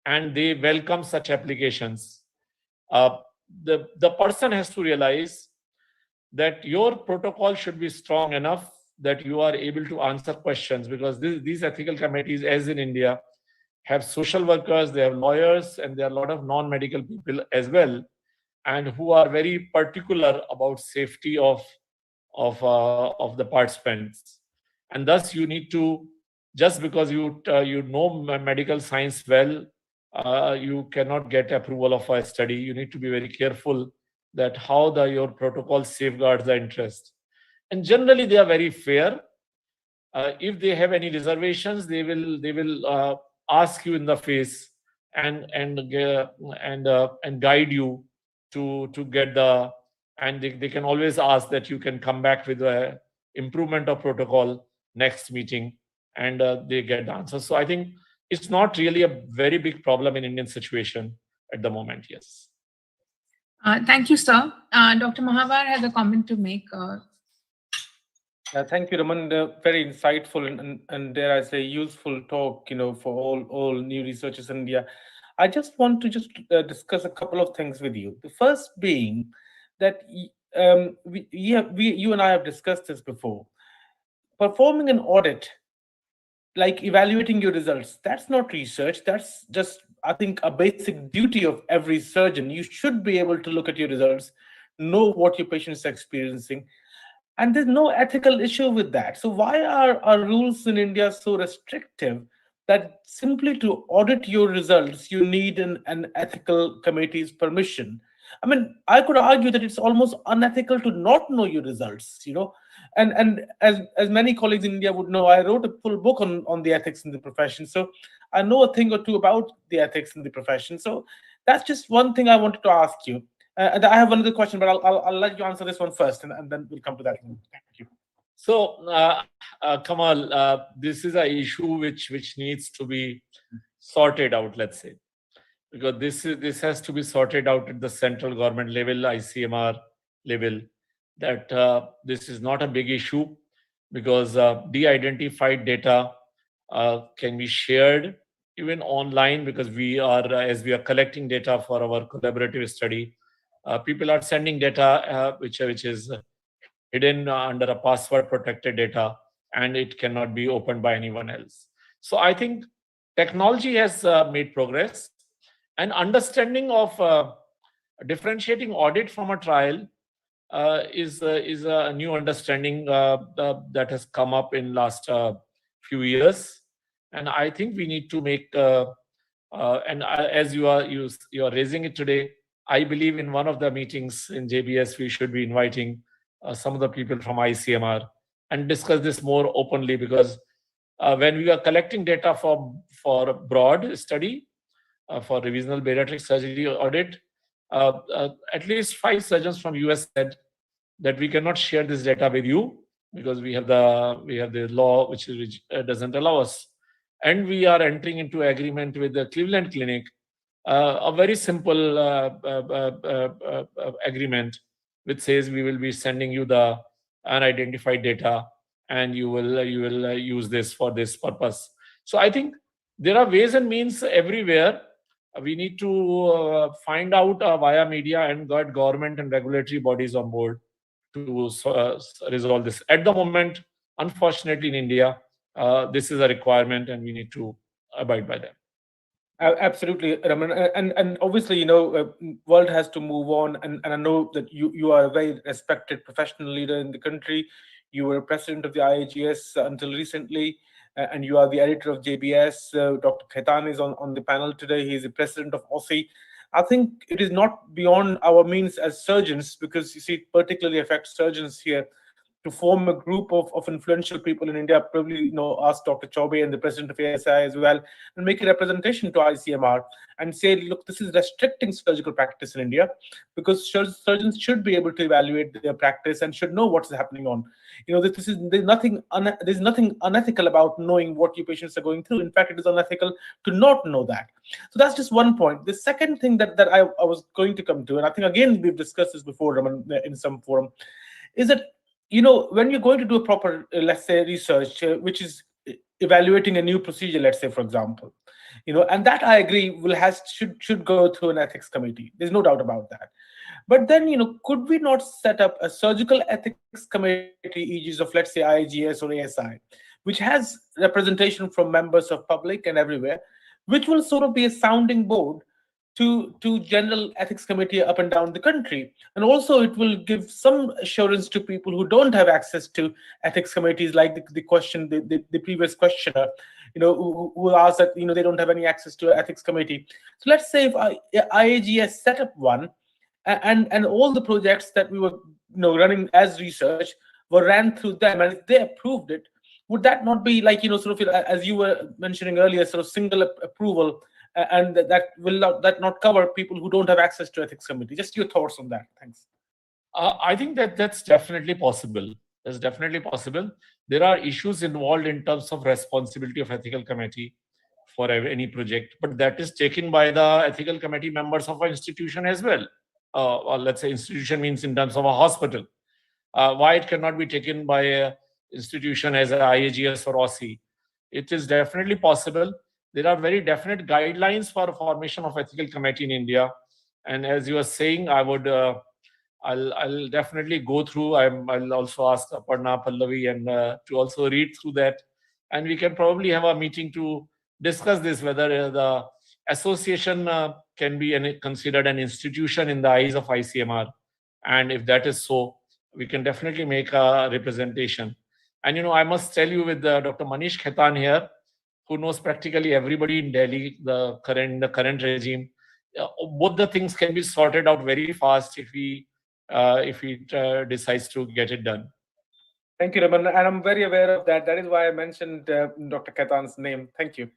and they welcome such applications. The person has to realize that your protocol should be strong enough that you are able to answer questions, because these ethical committees, as in India, have social workers, they have lawyers, and there are a lot of non-medical people as well, and who are very particular about safety of the participants. And thus you need to, just because you know medical science well, you cannot get approval of a study. You need to be very careful that how your protocol safeguards the interest. And generally they are very fair. If they have any reservations, they will ask you in the face and guide you to get and they can always ask that you can come back with a improvement of protocol next meeting, and they get the answer. So I think it's not really a very big problem in Indian situation at the moment. Yes. Thank you, sir. Dr. Mahavar has a comment to make. Thank you, Raman. Very insightful and dare I say useful talk, for all new researchers in India. I just want to discuss a couple of things with you. The first being that you and I have discussed this before. Performing an audit, like evaluating your results, that's not research. That's just, I think, a basic duty of every surgeon. You should be able to look at your results, know what your patient is experiencing, and there's no ethical issue with that. So why are our rules in India so restrictive that simply to audit your results, you need an ethical committee's permission. I mean, I could argue that it's almost unethical to not know your results, And as many colleagues in India would know, I wrote a full book on the ethics in the profession. So I know a thing or two about the ethics in the profession. So that's just one thing I wanted to ask you. And I have another question, but I'll let you answer this one first, and then we'll come to that one. Thank you. So, Kamal, this is an issue which needs to be sorted out, let's say, because this has to be sorted out at the central government level, ICMR level. That this is not a big issue, because de-identified data can be shared even online, because as we are collecting data for our collaborative study, people are sending data which is hidden under a password protected data, and it cannot be opened by anyone else. So I think technology has made progress, and understanding of differentiating audit from a trial is a new understanding that has come up in last few years. And I think we need to make as you are raising it today, I believe in one of the meetings in JBS we should be inviting some of the people from ICMR and discuss this more openly, because when we are collecting data for broad study, for revisional bariatric surgery audit, at least 5 surgeons from US said that we cannot share this data with you, because we have the law which doesn't allow us. And we are entering into agreement with the Cleveland Clinic, a very simple agreement which says we will be sending you the unidentified data, and you will use this for this purpose. So I think there are ways and means everywhere. We need to find out via media and get government and regulatory bodies on board to resolve this. At the moment, unfortunately, in India, this is a requirement, and we need to abide by them. Absolutely, Raman, and obviously, world has to move on, and I know that you are a very respected professional leader in the country. You were president of the IAGS until recently, and you are the editor of JBS. Dr. Khaitan is on the panel today. He's the president of OSI. I think it is not beyond our means as surgeons, because you see, it particularly affects surgeons here, to form a group of influential people in India, probably ask Dr. Chaube and the president of ASI as well, and make a representation to ICMR and say, look, this is restricting surgical practice in India, because surgeons should be able to evaluate their practice and should know what's happening on. There's nothing unethical about knowing what your patients are going through. In fact, it is unethical to not know that. So that's just one point. The second thing that I was going to come to, and I think again we've discussed this before, Raman, in some forum, is that when you're going to do a proper, let's say, research, which is evaluating a new procedure, let's say, for example, and that I agree should go through an ethics committee. There's no doubt about that. But then, could we not set up a surgical ethics committee, e.g. of, let's say, IAGS or ASI, which has representation from members of public and everywhere, which will sort of be a sounding board to general ethics committee up and down the country. And also it will give some assurance to people who don't have access to ethics committees, like the previous questioner, who asked that, they don't have any access to an ethics committee. So let's say if IAGS set up one, and all the projects that we were running as research were ran through them, and if they approved it, would that not be like, sort of, as you were mentioning earlier, sort of single approval, and that will not cover people who don't have access to ethics committee? Just your thoughts on that. Thanks. I think that's definitely possible. That's definitely possible. There are issues involved in terms of responsibility of ethical committee for any project, but that is taken by the ethical committee members of an institution as well. Or let's say institution means in terms of a hospital. Why it cannot be taken by an institution as a IAGS or OSI? It is definitely possible. There are very definite guidelines for formation of ethical committee in India. And as you are saying, I'll definitely go through. I'll also ask Aparna, Pallavi, and to also read through that. And we can probably have a meeting to discuss this, whether the association can be considered an institution in the eyes of ICMR. And if that is so, we can definitely make a representation. And I must tell you, with Dr. Manish Khaitan here, who knows practically everybody in Delhi, the current regime. Both the things can be sorted out very fast if he decides to get it done. Thank you, Raman. And I'm very aware of that. That is why I mentioned Dr. Khetan's name. Thank you.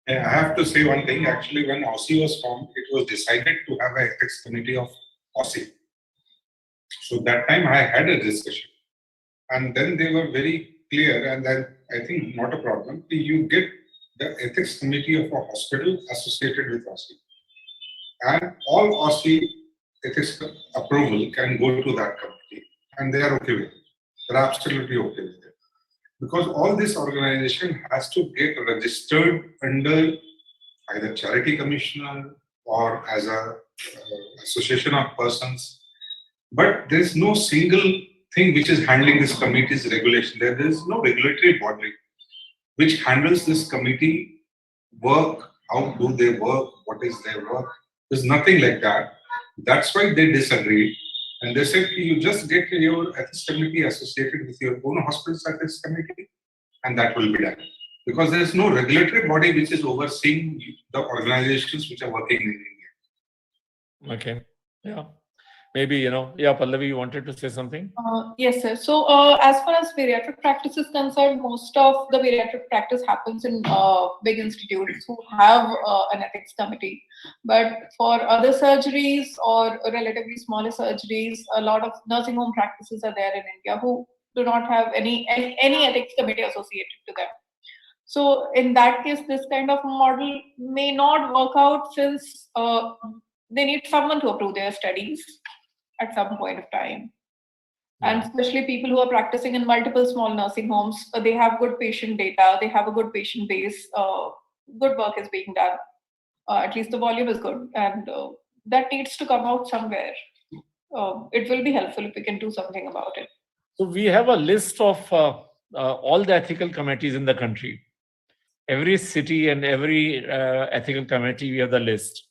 I have to say one thing. Actually, when OSCE was formed, it was decided to have an ethics committee of OSCE. So that time I had a discussion. And then they were very clear, and then I think not a problem. You get the ethics committee of a hospital associated with OSCE. And all OSCE ethics approval can go to that committee. And they are okay with it. They're absolutely okay with it. Because all this organization has to get registered under either charity commissioner or as a association of persons. But there's no single thing which is handling this committee's regulation. There is no regulatory body which handles this committee work, how do they work, what is their work. There's nothing like that. That's why they disagreed. And they said, you just get your ethics committee associated with your own hospital's ethics committee, and that will be done. Because there is no regulatory body which is overseeing the organizations which are working in India. Okay. Yeah. Maybe, yeah, Pallavi, you wanted to say something? Yes, sir. So as far as bariatric practice is concerned, most of the bariatric practice happens in big institutes who have an ethics committee. But for other surgeries or relatively smaller surgeries, a lot of nursing home practices are there in India who do not have any ethics committee associated to them. So in that case, this kind of model may not work out since they need someone to approve their studies at some point of time. And especially people who are practicing in multiple small nursing homes, they have good patient data, they have a good patient base, good work is being done. At least the volume is good, and that needs to come out somewhere. It will be helpful if we can do something about it. So we have a list of all the ethical committees in the country. Every city and every ethical committee, we have the list.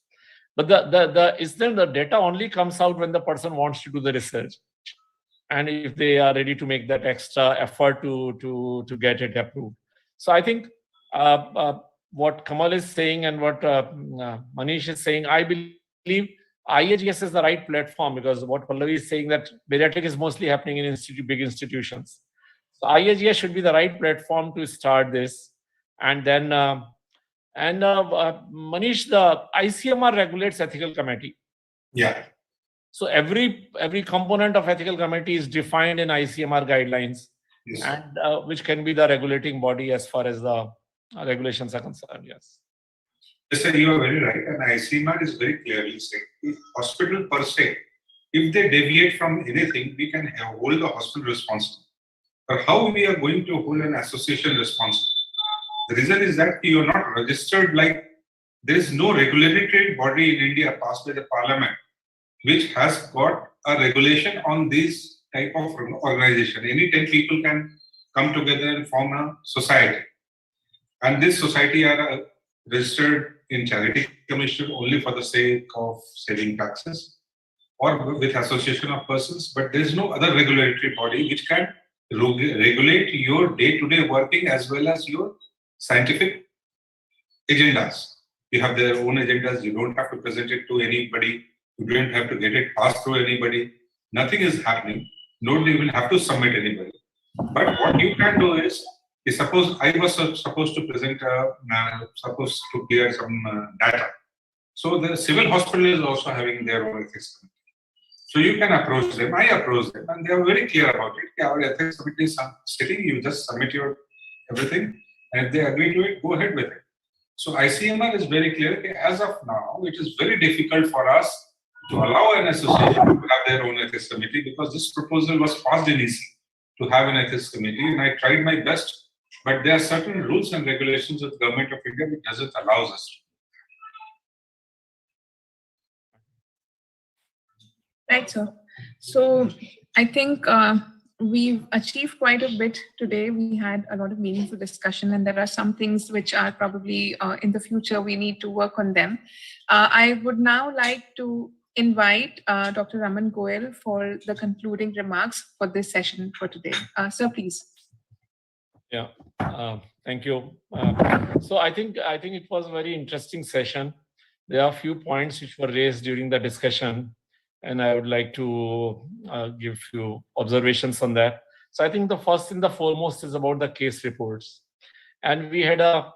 But the data only comes out when the person wants to do the research, and if they are ready to make that extra effort to get it approved. So I think what Kamal is saying and what Manish is saying, I believe IAGS is the right platform, because what Pallavi is saying, that bariatric is mostly happening in big institutions. So IAGS should be the right platform to start this, and then. Manish, the ICMR regulates ethical committee. Yeah. So every component of ethical committee is defined in ICMR guidelines, Yes. And which can be the regulating body as far as the regulations are concerned. Yes. Yes, sir, you are very right. And ICMR is very clearly saying, if hospital per se, if they deviate from anything, we can hold the hospital responsible. But how we are going to hold an association responsible? The reason is that you are not registered, like there is no regulatory body in India passed by the parliament which has got a regulation on this type of organization. Any 10 people can come together and form a society. And this society are registered in charity commission only for the sake of saving taxes or with association of persons, but there is no other regulatory body which can regulate your day-to-day working as well as your scientific agendas. You have their own agendas. You don't have to present it to anybody. You don't have to get it passed through anybody. Nothing is happening. Nobody will have to submit anybody. But what you can do is suppose I was supposed to present, supposed to clear some data. So the civil hospital is also having their own ethics committee. So you can approach them. I approach them, and they are very clear about it. Our ethics committee is sitting. You just submit your everything. And if they agree to it, go ahead with it. So ICMR is very clear. As of now, it is very difficult for us to allow an association to have their own ethics committee, because this proposal was passed in EC to have an ethics committee, and I tried my best. But there are certain rules and regulations of the government of India which doesn't allow us to. Right, sir. So I think we've achieved quite a bit today. We had a lot of meaningful discussion, and there are some things which are probably in the future we need to work on them. I would now like to invite Dr. Raman Goel for the concluding remarks for this session for today. Sir, please. Yeah, thank you. So I think it was a very interesting session. There are a few points which were raised during the discussion, and I would like to give few observations on that. So I think the first and the foremost is about the case reports, and we had a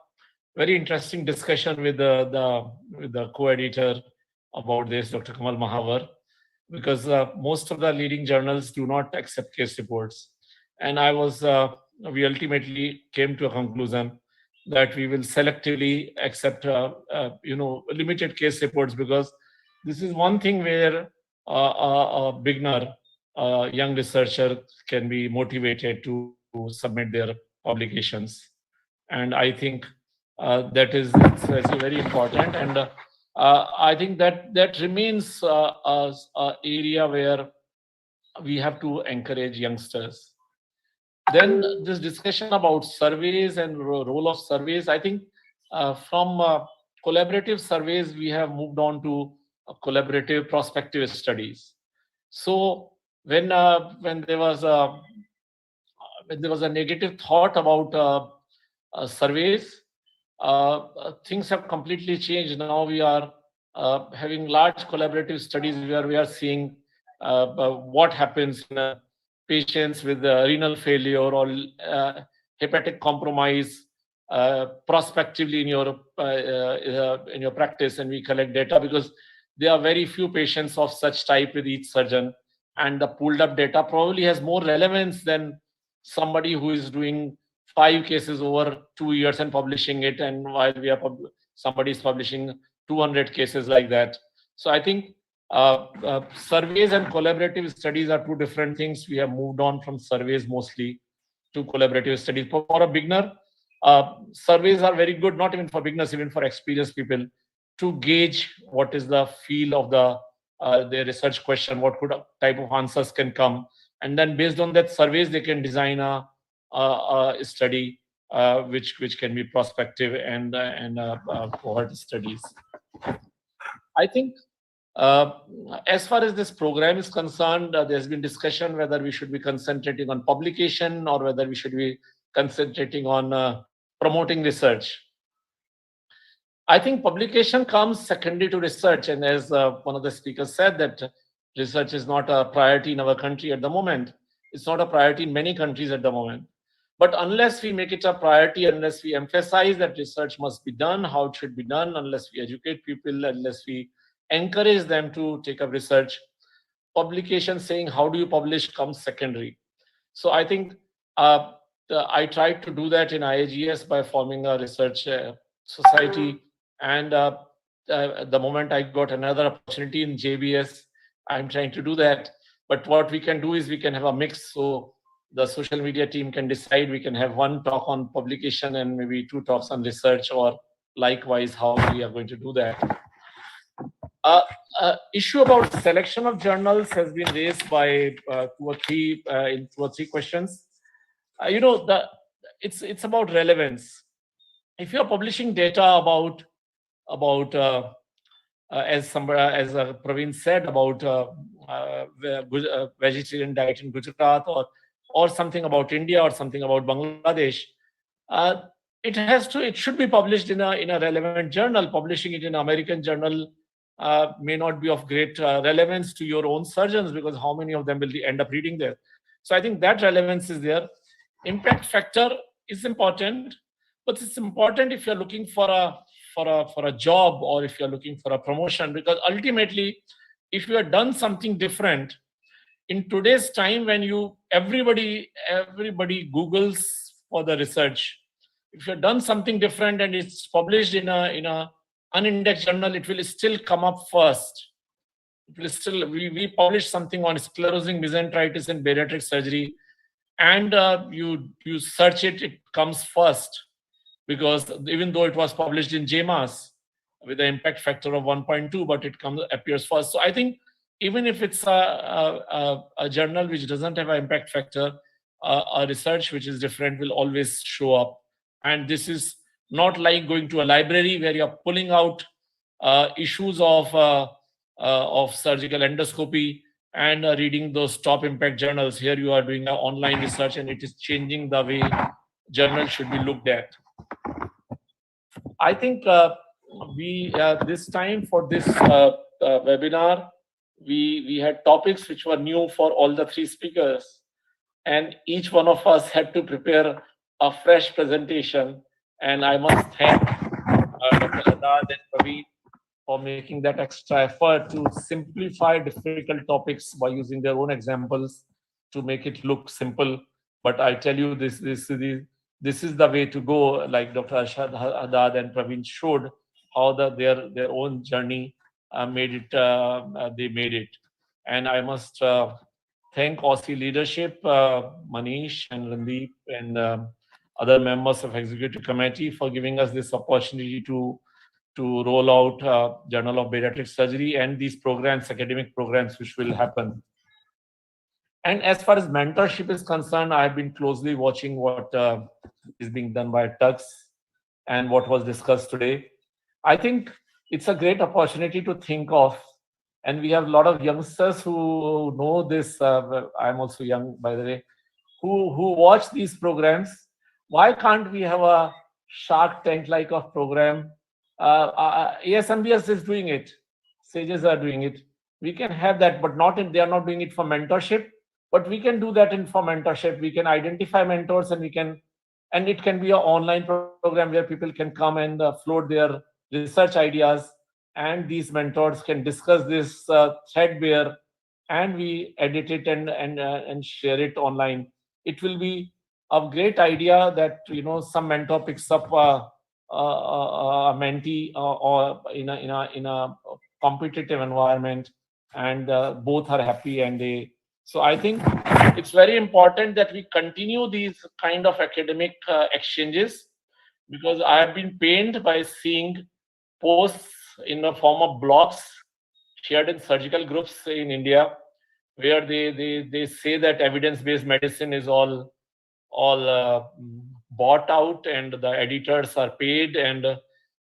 very interesting discussion with the co-editor about this, Dr. Kamal Mahavar, because most of the leading journals do not accept case reports, and we ultimately came to a conclusion that we will selectively accept limited case reports, because this is one thing where a beginner, a young researcher can be motivated to submit their publications. And I think it's very important, and I think that remains a area where we have to encourage youngsters. Then this discussion about surveys and role of surveys, I think from collaborative surveys we have moved on to collaborative prospective studies. So when there was a negative thought about surveys, things have completely changed. Now we are having large collaborative studies where we are seeing what happens in patients with renal failure or hepatic compromise prospectively in your practice, and we collect data because there are very few patients of such type with each surgeon, and the pooled up data probably has more relevance than somebody who is doing 5 cases over 2 years and publishing it, and while somebody is publishing 200 cases like that. So I think surveys and collaborative studies are two different things. We have moved on from surveys mostly to collaborative studies. For a beginner, surveys are very good, not even for beginners, even for experienced people, to gauge what is the feel of their research question, what type of answers can come, and then based on that surveys they can design a study which can be prospective and cohort studies. I think as far as this program is concerned, there's been discussion whether we should be concentrating on publication or whether we should be concentrating on promoting research. I think publication comes secondary to research, and as one of the speakers said, that research is not a priority in our country at the moment. It's not a priority in many countries at the moment. But unless we make it a priority, unless we emphasize that research must be done, how it should be done, unless we educate people, unless we encourage them to take up research, publication saying how do you publish comes secondary. So I think I tried to do that in IAGS by forming a research society, and the moment I got another opportunity in JBS, I'm trying to do that. But what we can do is we can have a mix, so the social media team can decide. We can have one talk on publication and maybe 2 talks on research, or likewise how we are going to do that. Issue about selection of journals has been raised by 2 or 3 questions. It's about relevance. If you're publishing data about as Praveen said, about vegetarian diet in Gujarat, or something about India, or something about Bangladesh, it should be published in a relevant journal. Publishing it in an American journal may not be of great relevance to your own surgeons, because how many of them will end up reading there? So I think that relevance is there. Impact factor is important, but it's important if you're looking for a job, or if you're looking for a promotion, because ultimately, if you have done something different in today's time, when everybody Googles for the research, if you've done something different and it's published in a unindexed journal, it will still come up first. It will still, we published something on sclerosing mesenteritis in bariatric surgery, and you search it, it comes first, because even though it was published in JMAS with an impact factor of 1.2, but it appears first. So I think even if it's a journal which doesn't have an impact factor, a research which is different will always show up. And this is not like going to a library where you're pulling out issues of surgical endoscopy and reading those top impact journals. Here you are doing an online research, and it is changing the way journal should be looked at. I think we this time for this webinar, we had topics which were new for all the three speakers, and each one of us had to prepare a fresh presentation. And I must thank Dr. Haddad and Praveen for making that extra effort to simplify difficult topics by using their own examples to make it look simple. But I tell you, this is the way to go. Like Dr. Haddad and Praveen showed how their own journey made it. They made it, and I must thank Aussie leadership, Manish and Randeep and other members of executive committee for giving us this opportunity to roll out Journal of Pediatric Surgery and these programs, academic programs, which will happen. And as far as mentorship is concerned, I have been closely watching what is being done by Tux and what was discussed today. I think it's a great opportunity to think of, and we have a lot of youngsters who know this. I'm also young, by the way, who watch these programs. Why can't we have a Shark Tank like of program? ASMBS is doing it. SAGES are doing it. We can have that, but they are not doing it for mentorship. But we can do that for mentorship. We can identify mentors, and it can be an online program where people can come and float their research ideas, and these mentors can discuss this threadbare, and we edit it and share it online. It will be a great idea that some mentor picks up a mentee or in a competitive environment, and both are happy, and so I think it's very important that we continue these kind of academic exchanges, because I have been pained by seeing posts in the form of blogs shared in surgical groups in India, where they say that evidence-based medicine is all bought out and the editors are paid, and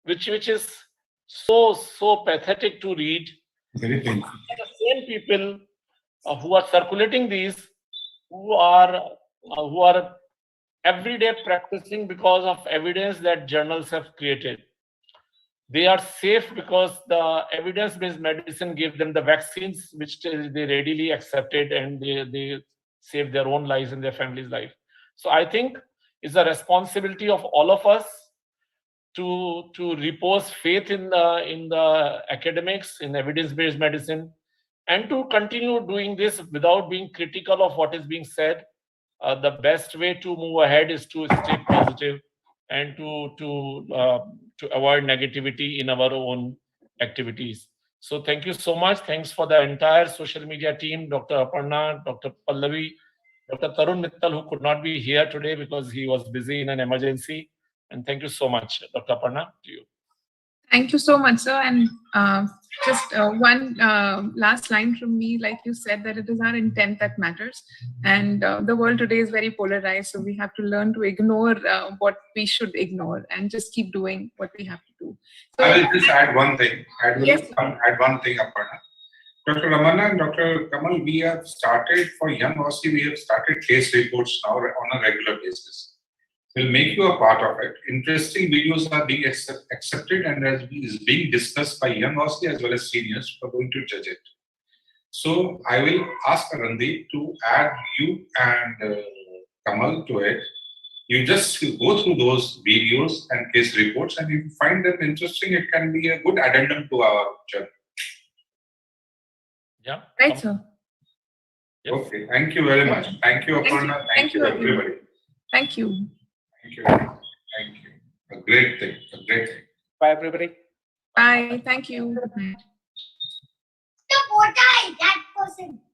which is so pathetic to read. Very painful. The same people who are circulating these, who are every day practicing because of evidence that journals have created. They are safe because the evidence-based medicine gave them the vaccines, which they readily accepted, and they saved their own lives and their family's life. So I think it's a responsibility of all of us to repose faith in the academics, in evidence-based medicine, and to continue doing this without being critical of what is being said. The best way to move ahead is to stay positive and to avoid negativity in our own activities. So thank you so much. Thanks for the entire social media team, Dr. Aparna, Dr. Pallavi, Dr. Tarun Mittal, who could not be here today because he was busy in an emergency. And thank you so much, Dr. Aparna, to you. Thank you so much, sir. And just one last line from me, like you said, that it is our intent that matters. And the world today is very polarized, so we have to learn to ignore what we should ignore and just keep doing what we have to do. So, I will just add one thing. Yes. Add one thing, Aparna. Dr. Ramana and Dr. Kamal, we have started for Young Aussie, we have started case reports now on a regular basis. We'll make you a part of it. Interesting videos are being accepted and is being discussed by Young Aussie as well as seniors who are going to judge it. So I will ask Randeep to add you and Kamal to it. You just go through those videos and case reports, and if you find them interesting, it can be a good addendum to our journey. Yeah. right, sir. Yes. Okay, thank you very much. Thank you, Aparna. Thank you, everybody. Thank you. Thank you. Thank you. A great thing. A great thing. Bye, everybody. Bye. Thank you. Good night. The quota is that person.